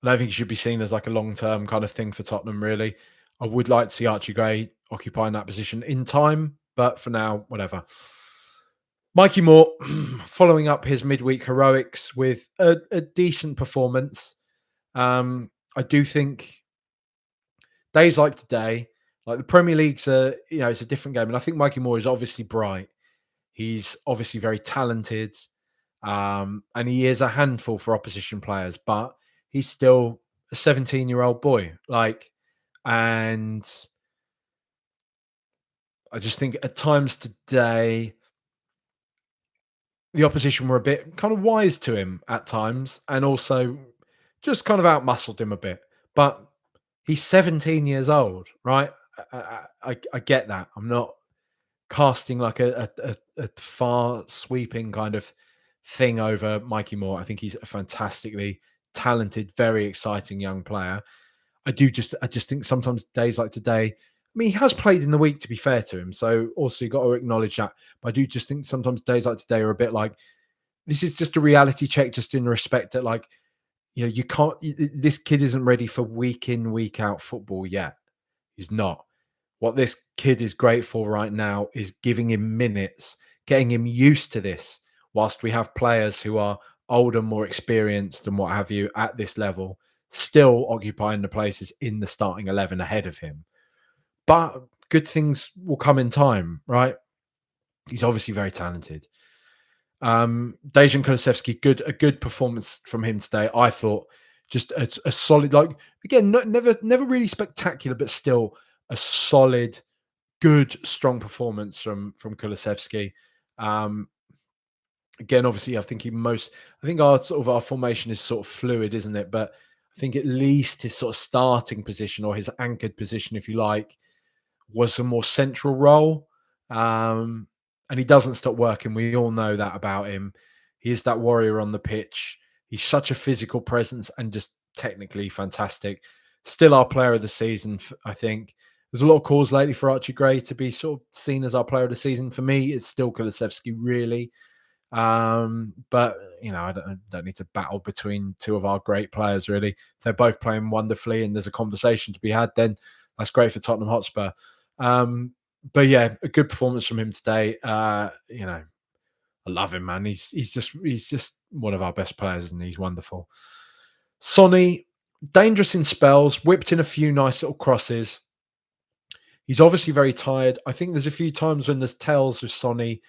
S1: I don't think he should be seen as like a long term kind of thing for Tottenham. Really, I would like to see Archie Gray occupying that position in time, but for now, whatever. Mikey Moore following up his midweek heroics with a decent performance. I do think days like today, like the Premier League's it's a different game, and I think Mikey Moore is obviously bright. He's obviously very talented, and he is a handful for opposition players, but he's still a 17-year-old boy. Like, and I just think at times today, the opposition were a bit kind of wise to him at times, and also just kind of outmuscled him a bit. But he's 17 years old, right? I get that. I'm not casting like a far sweeping kind of thing over Mikey Moore. I think he's a fantastically talented, very exciting young player. I just think sometimes days like today, I mean, he has played in the week, to be fair to him. So also you got to acknowledge that. But I do just think sometimes days like today are a bit like, this is just a reality check, just in respect that, like, you can't, this kid isn't ready for week in, week out football yet. He's not. What this kid is great for right now is giving him minutes, getting him used to this, whilst we have players who are older, more experienced, and what have you at this level, still occupying the places in the starting 11 ahead of him. But good things will come in time, right? He's obviously very talented. Dejan Kulusevski, a good performance from him today. I thought just a solid, like, again, never really spectacular, but still a solid, good, strong performance from Kulusevski. Again, obviously, I think our formation is sort of fluid, isn't it? But I think at least his sort of starting position, or his anchored position, if you like, was a more central role. Um, and he doesn't stop working. We all know that about him. He is that warrior on the pitch. He's such a physical presence and just technically fantastic. Still our player of the season, I think. There's a lot of calls lately for Archie Gray to be sort of seen as our player of the season. For me, it's still Kulusevski, really. But I don't need to battle between two of our great players, really. If they're both playing wonderfully and there's a conversation to be had, then that's great for Tottenham Hotspur. But yeah, a good performance from him today. I love him, man. He's just one of our best players, and he's wonderful. Sonny, dangerous in spells, whipped in a few nice little crosses. He's obviously very tired. I think there's a few times when there's tells with Sonny.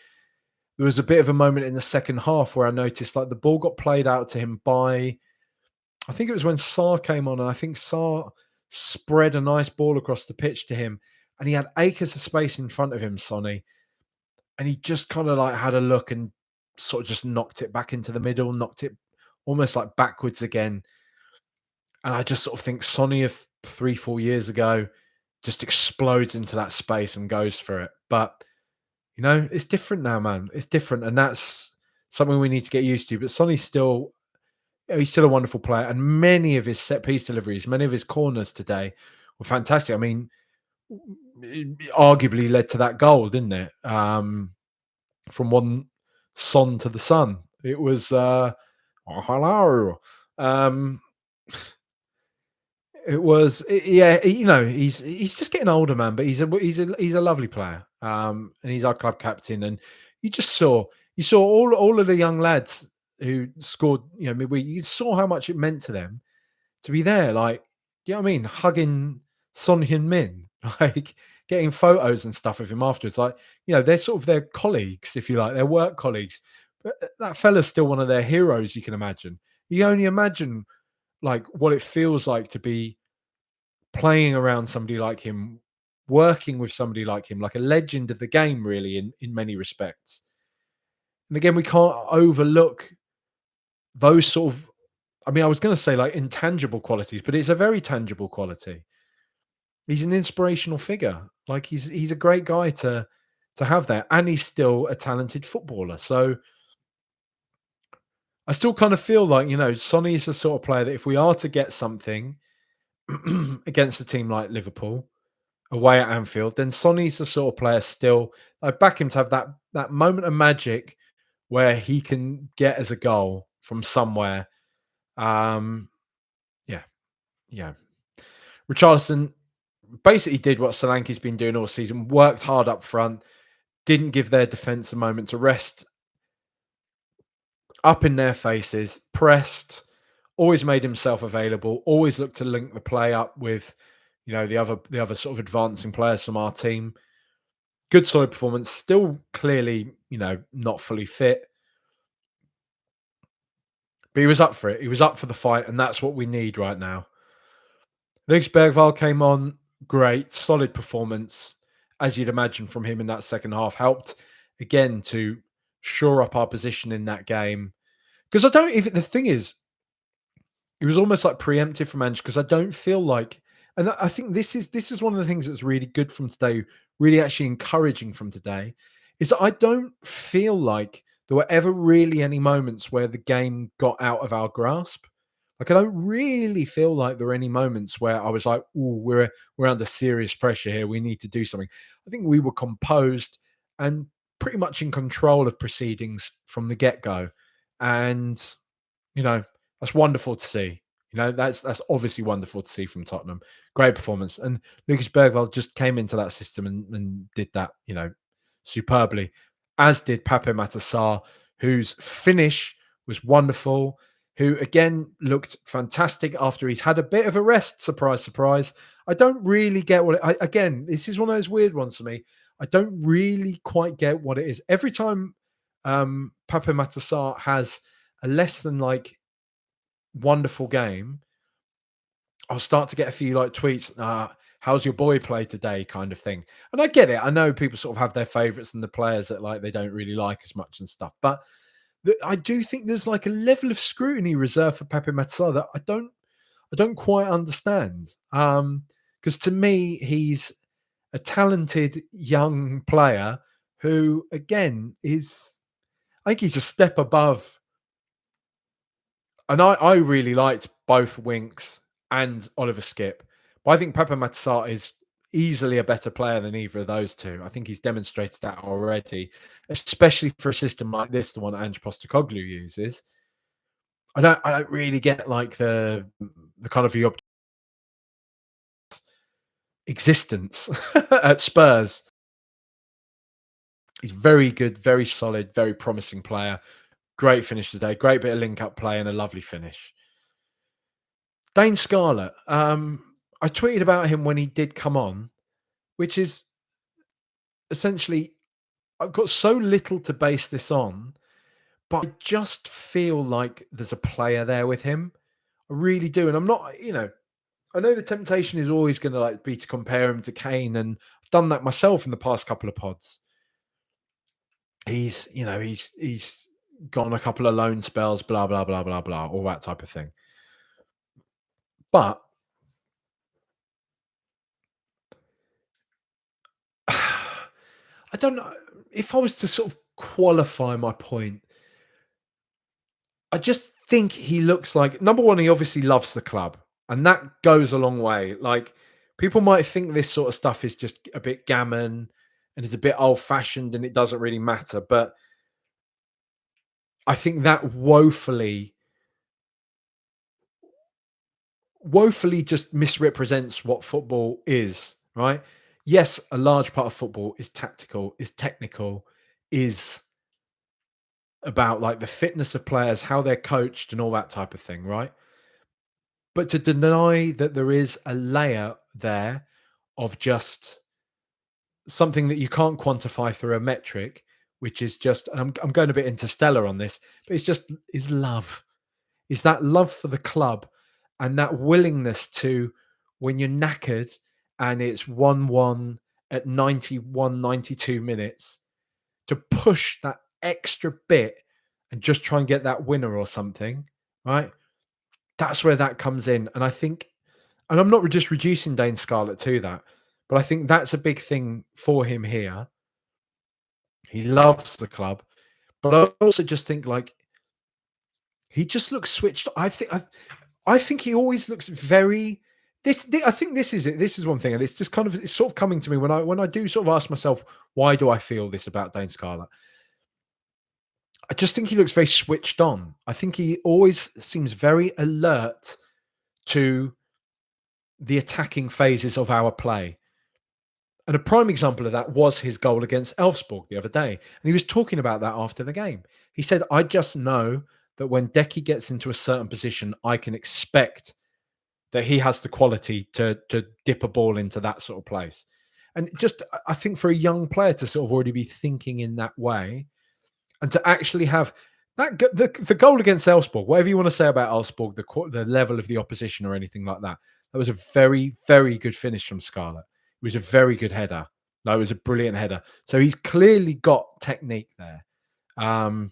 S1: There was a bit of a moment in the second half where I noticed, like, the ball got played out to him by, I think it was when Sarr came on, and I think Sarr spread a nice ball across the pitch to him, and he had acres of space in front of him, Sonny, and he just kind of like had a look and sort of just knocked it back into the middle, knocked it almost like backwards again. And I just sort of think Sonny of 3-4 years ago just explodes into that space and goes for it. But it's different now, man. It's different, and that's something we need to get used to. But Sonny's still, he's still a wonderful player, and many of his set piece deliveries, many of his corners today were fantastic. I mean, it arguably led to that goal, didn't it? From one son to the sun. It was hello. Um, yeah. He's just getting older, man. But he's a lovely player. And he's our club captain. And you saw all of the young lads who scored, midweek. You saw how much it meant to them to be there. Like, you know what I mean? Hugging Son Heung-min, like getting photos and stuff of him afterwards. Like, they're sort of their colleagues, if you like, their work colleagues. But that fella's still one of their heroes, you can imagine. You only imagine, like, what it feels like to be playing around somebody like him working with somebody like him, like a legend of the game, really, in many respects. And again, we can't overlook those sort of, I mean, I was going to say like intangible qualities, but it's a very tangible quality. He's an inspirational figure. Like he's a great guy to have there, and he's still a talented footballer. So I still kind of feel like, Sonny is the sort of player that if we are to get something against a team like Liverpool away at Anfield, then Sonny's the sort of player still. I back him to have that moment of magic where he can get as a goal from somewhere. Um, yeah, yeah. Richarlison basically did what Solanke's been doing all season, worked hard up front, didn't give their defence a moment to rest, up in their faces, pressed, always made himself available, always looked to link the play up with, the other sort of advancing players from our team. Good solid performance, still clearly, not fully fit. But he was up for it. He was up for the fight, and that's what we need right now. Luke Bergvall came on, great, solid performance, as you'd imagine from him in that second half. Helped again to shore up our position in that game. Because I don't even, the thing is, it was almost like preemptive from Ange, because I don't feel like, and I think this is one of the things that's really good from today, really actually encouraging from today, is that I don't feel like there were ever really any moments where the game got out of our grasp. Like I don't really feel like there were any moments where I was like, "Oh, we're under serious pressure here. We need to do something." I think we were composed and pretty much in control of proceedings from the get go, and you know that's wonderful to see. That's obviously wonderful to see from Tottenham. Great performance, and Lucas Bergvall just came into that system and did that, superbly. As did Pape Matar, whose finish was wonderful, who again looked fantastic after he's had a bit of a rest. Surprise, surprise. I don't really get what again, this is one of those weird ones for me. I don't really quite get what it is. Every time Pape Matar has a less than like wonderful game, I'll start to get a few like tweets, how's your boy play today kind of thing. And I get it. I know people sort of have their favorites and the players that like they don't really like as much and stuff. But I do think there's like a level of scrutiny reserved for Pepe Matsala that I don't quite understand. Because to me, he's a talented young player who, again, I think he's a step above. And I really liked both Winks and Oliver Skip. But I think Pepe Matsart is easily a better player than either of those two. I think he's demonstrated that already, especially for a system like this, the one Ange Postecoglou uses. I don't really get like the kind of the existence at Spurs. He's very good, very solid, very promising player. Great finish today. Great bit of link up play and a lovely finish. Dane Scarlett. I tweeted about him when he did come on, which is essentially I've got so little to base this on, but I just feel like there's a player there with him. I really do. And I'm not, I know the temptation is always going to like be to compare him to Kane, and I've done that myself in the past couple of pods. He's gone a couple of loan spells, blah blah blah blah blah, all that type of thing. But I don't know if I was to sort of qualify my point. I just think he looks like, number one, he obviously loves the club, and that goes a long way. Like people might think this sort of stuff is just a bit gammon and is a bit old fashioned and it doesn't really matter. But I think that woefully just misrepresents what football is, right? Yes, a large part of football is tactical, is technical, is about like the fitness of players, how they're coached, and all that type of thing, right? But to deny that there is a layer there of just something that you can't quantify through a metric, which is just, and I'm going a bit interstellar on this, but it's just is love. Is that love for the club and that willingness to, when you're knackered and it's 1-1 at 91, 92 minutes, to push that extra bit and just try and get that winner or something, right? That's where that comes in. And I think, and I'm not just reducing Dane Scarlett to that, but I think that's a big thing for him here. He loves the club, but I also just think like he just looks switched. I think he always looks very. I think this is it. This is one thing, and it's just kind of it's sort of coming to me when I do sort of ask myself why do I feel this about Dane Scarlett. I just think he looks very switched on. I think he always seems very alert to the attacking phases of our play. And a prime example of that was his goal against Elfsborg the other day. And he was talking about that after the game. He said, I just know that when Decky gets into a certain position, I can expect that he has the quality to dip a ball into that sort of place. And just, I think for a young player to sort of already be thinking in that way and to actually have that, the goal against Elfsborg, whatever you want to say about Elfsborg, the level of the opposition or anything like that, that was a very, very good finish from Scarlett. It was a very good header. That was a brilliant header. So he's clearly got technique there. I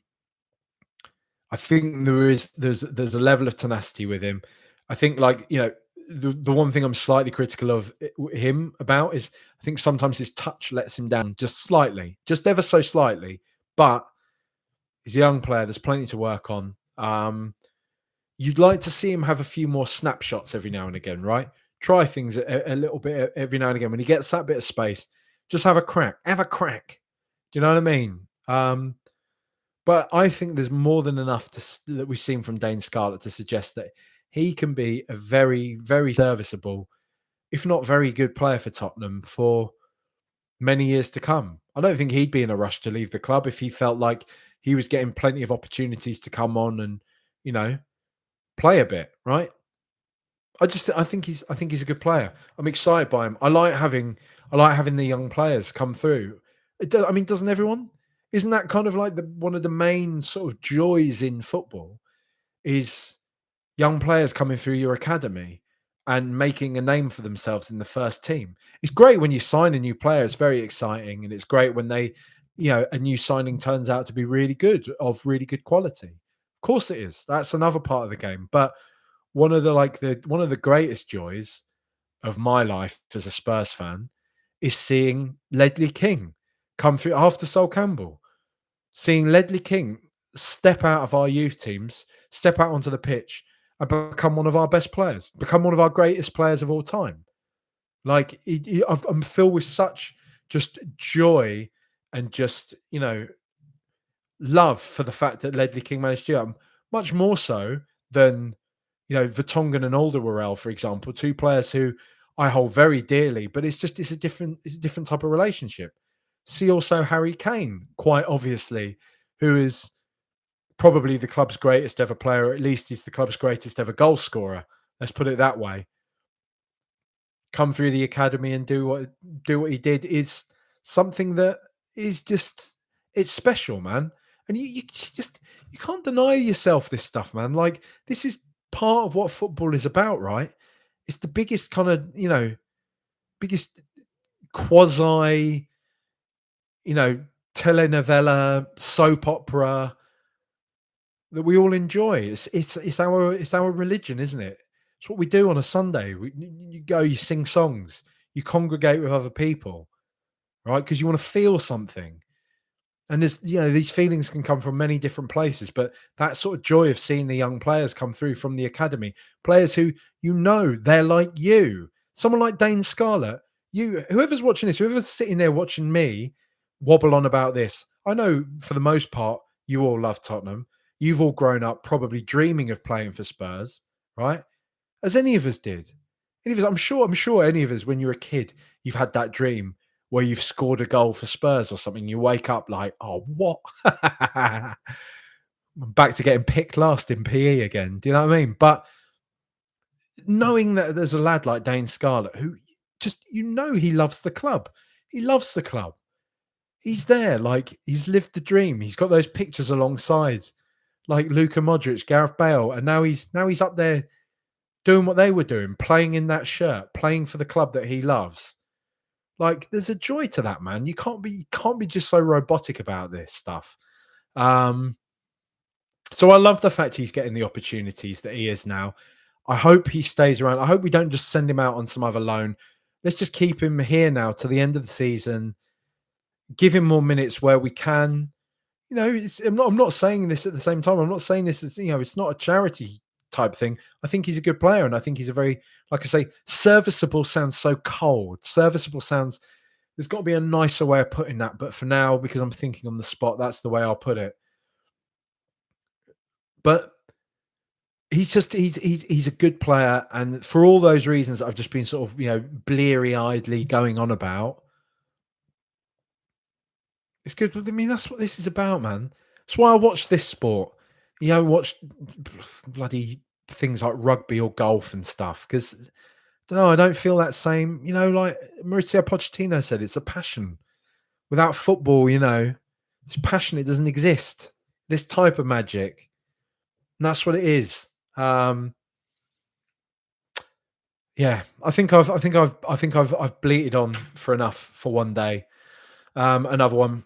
S1: think there's a level of tenacity with him. I think the one thing I'm slightly critical of him about is I think sometimes his touch lets him down just slightly, just ever so slightly. But he's a young player. There's plenty to work on. You'd like to see him have a few more snapshots every now and again, right? Try things a little bit every now and again. When he gets that bit of space, just have a crack. Have a crack. Do you know what I mean? But I think there's more than enough that we've seen from Dane Scarlett to suggest that he can be a very, very serviceable, if not very good player for Tottenham for many years to come. I don't think he'd be in a rush to leave the club if he felt like he was getting plenty of opportunities to come on and, play a bit, right? I think he's a good player. I'm excited by him. I like having the young players come through. Doesn't everyone? Isn't that kind of like one of the main sort of joys in football is young players coming through your academy and making a name for themselves in the first team? It's great when you sign a new player. It's very exciting. And it's great when a new signing turns out to be really good, of really good quality. Of course it is. That's another part of the game. But one of the greatest joys of my life as a Spurs fan is seeing Ledley King come through after Sol Campbell. Seeing Ledley King step out of our youth teams, step out onto the pitch and become one of our best players, become one of our greatest players of all time. Like, I'm filled with such just joy and just, love for the fact that Ledley King managed to do it. Much more so than, Vertonghen and Alderweireld, for example, two players who I hold very dearly, but it's a different type of relationship. See also Harry Kane, quite obviously, who is probably the club's greatest ever player, or at least he's the club's greatest ever goal scorer. Let's put it that way. Come through the academy and do what he did is something that is just, it's special, man. And you can't deny yourself this stuff, man. Like, this is part of what football is about, right? It's the biggest kind of, biggest quasi, telenovela, soap opera that we all enjoy. It's our religion, isn't it? It's what we do on a Sunday. You go, you sing songs, you congregate with other people, right? Because you want to feel something. And there's, these feelings can come from many different places, but that sort of joy of seeing the young players come through from the academy, players who, they're like you, someone like Dane Scarlett, whoever's watching this, whoever's sitting there watching me wobble on about this, I know for the most part, you all love Tottenham. You've all grown up probably dreaming of playing for Spurs, right? As any of us did. Any of us, I'm sure any of us, when you're a kid, you've had that dream where you've scored a goal for Spurs or something. You wake up like, oh, what? I'm back to getting picked last in PE again. Do you know what I mean? But knowing that there's a lad like Dane Scarlett who just, he loves the club. He loves the club. He's there. Like, he's lived the dream. He's got those pictures alongside like Luka Modric, Gareth Bale. And now he's up there doing what they were doing, playing in that shirt, playing for the club that he loves. Like, there's a joy to that, man. You can't be just so robotic about this stuff. Um, so I love the fact he's getting the opportunities that he is now. I hope he stays around. I hope we don't just send him out on some other loan. Let's just keep him here now to the end of the season. Give him more minutes where we can. I'm not saying this at the same time. I'm not saying this as, it's not a charity type thing. I think he's a good player, and I think he's a very, like I say, serviceable sounds so cold. Serviceable sounds, there's got to be a nicer way of putting that. But for now, because I'm thinking on the spot, that's the way I'll put it. But he's a good player, and for all those reasons I've just been sort of, bleary eyedly going on about, it's good. I mean, that's what this is about, man. That's why I watch this sport. Watch bloody things like rugby or golf and stuff. Because don't know, I don't feel that same. Like Mauricio Pochettino said, it's a passion. Without football, it's passion. It doesn't exist. This type of magic, and that's what it is. Yeah, I've bleated on for enough for one day. Another one.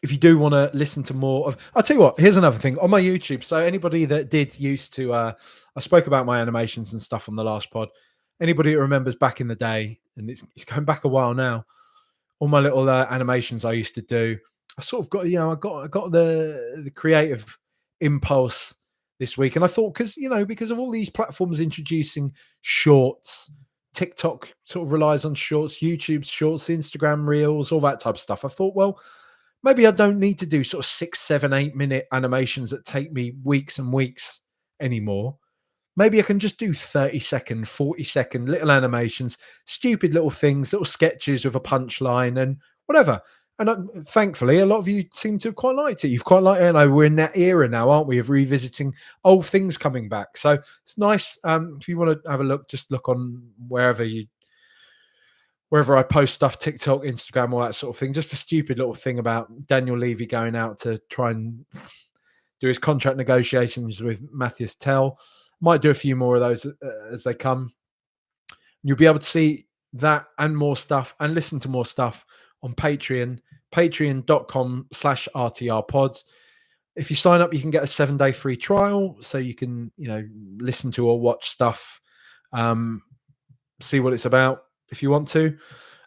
S1: If you do want to listen to more of, I'll tell you what, here's another thing on my YouTube. So anybody that did used to, I spoke about my animations and stuff on the last pod. Anybody that remembers back in the day, and it's going back a while now, all my little animations I used to do, I sort of got, I got the creative impulse this week. And I thought, because of all these platforms introducing shorts, TikTok sort of relies on shorts, YouTube's shorts, Instagram reels, all that type of stuff. I thought, well, maybe I don't need to do sort of 6, 7, 8 minute animations that take me weeks and weeks anymore. Maybe I can just do 30-second, 40-second little animations, stupid little things, little sketches with a punchline and whatever. And thankfully, a lot of you seem to have quite liked it. You've quite liked it. We're in that era now, aren't we, of revisiting old things coming back. So it's nice. If you want to have a look, just look on wherever I post stuff, TikTok, Instagram, all that sort of thing. Just a stupid little thing about Daniel Levy going out to try and do his contract negotiations with Matthias Tell. Might do a few more of those as they come. You'll be able to see that and more stuff and listen to more stuff on Patreon, patreon.com/RTRpods. If you sign up, you can get a 7-day free trial. So you can, listen to or watch stuff, see what it's about if you want to.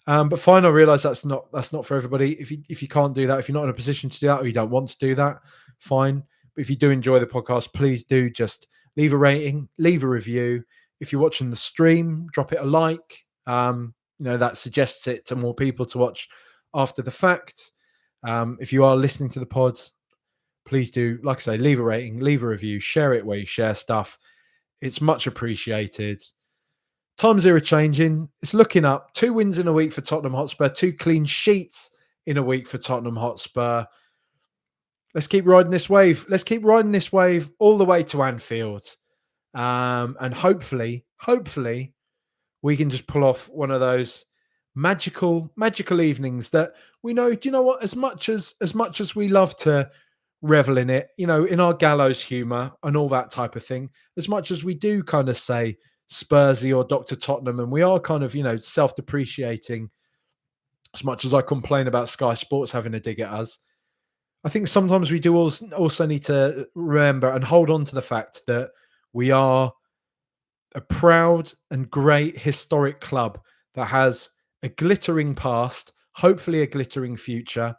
S1: But fine, I realize that's not for everybody. If you can't do that, if you're not in a position to do that or you don't want to do that, fine. But if you do enjoy the podcast, please do just leave a rating, leave a review. If you're watching the stream, drop it a like. That suggests it to more people to watch after the fact. If you are listening to the pod, please do, like I say, leave a rating, leave a review, share it where you share stuff. It's much appreciated. Times are changing. It's looking up. 2 wins in a week for Tottenham Hotspur, 2 clean sheets in a week for Tottenham Hotspur. Let's keep riding this wave. Let's keep riding this wave all the way to Anfield. And hopefully, we can just pull off one of those magical evenings that we know. Do you know what? As much as we love to revel in it, in our gallows humor and all that type of thing, as much as we do kind of say Spursy or Dr. Tottenham, and we are kind of, self-depreciating, as much as I complain about Sky Sports having a dig at us, I think sometimes we do also need to remember and hold on to the fact that we are a proud and great historic club that has a glittering past, hopefully a glittering future.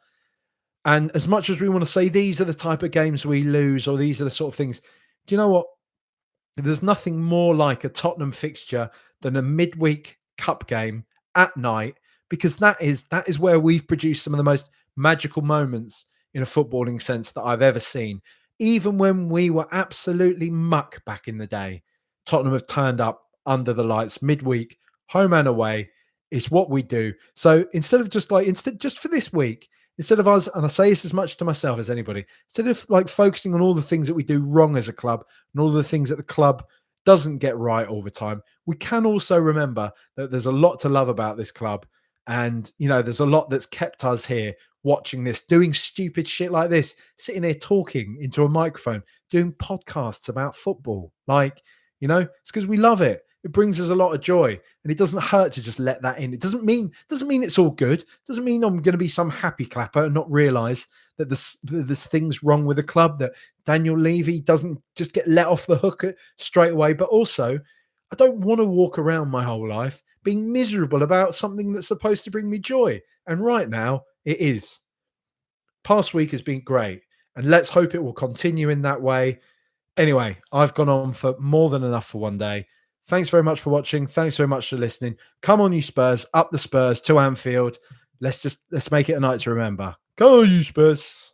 S1: And as much as we want to say these are the type of games we lose, or these are the sort of things, do you know what? There's nothing more like a Tottenham fixture than a midweek cup game at night, because that is where we've produced some of the most magical moments in a footballing sense that I've ever seen. Even when we were absolutely muck back in the day, Tottenham have turned up under the lights midweek, home and away. It's what we do. So instead just for this week, instead of us, and I say this as much to myself as anybody, instead of focusing on all the things that we do wrong as a club and all the things that the club doesn't get right all the time, we can also remember that there's a lot to love about this club. And, there's a lot that's kept us here watching this, doing stupid shit like this, sitting here talking into a microphone, doing podcasts about football. It's because we love it. It brings us a lot of joy, and it doesn't hurt to just let that in. It doesn't mean it's all good. It doesn't mean I'm going to be some happy clapper and not realize that there's things wrong with the club, that Daniel Levy doesn't just get let off the hook straight away. But also, I don't want to walk around my whole life being miserable about something that's supposed to bring me joy. And right now, it is. Past week has been great, and let's hope it will continue in that way. Anyway, I've gone on for more than enough for one day. Thanks very much for watching. Thanks very much for listening. Come on, you Spurs, up the Spurs to Anfield. Let's make it a night to remember. Go, you Spurs.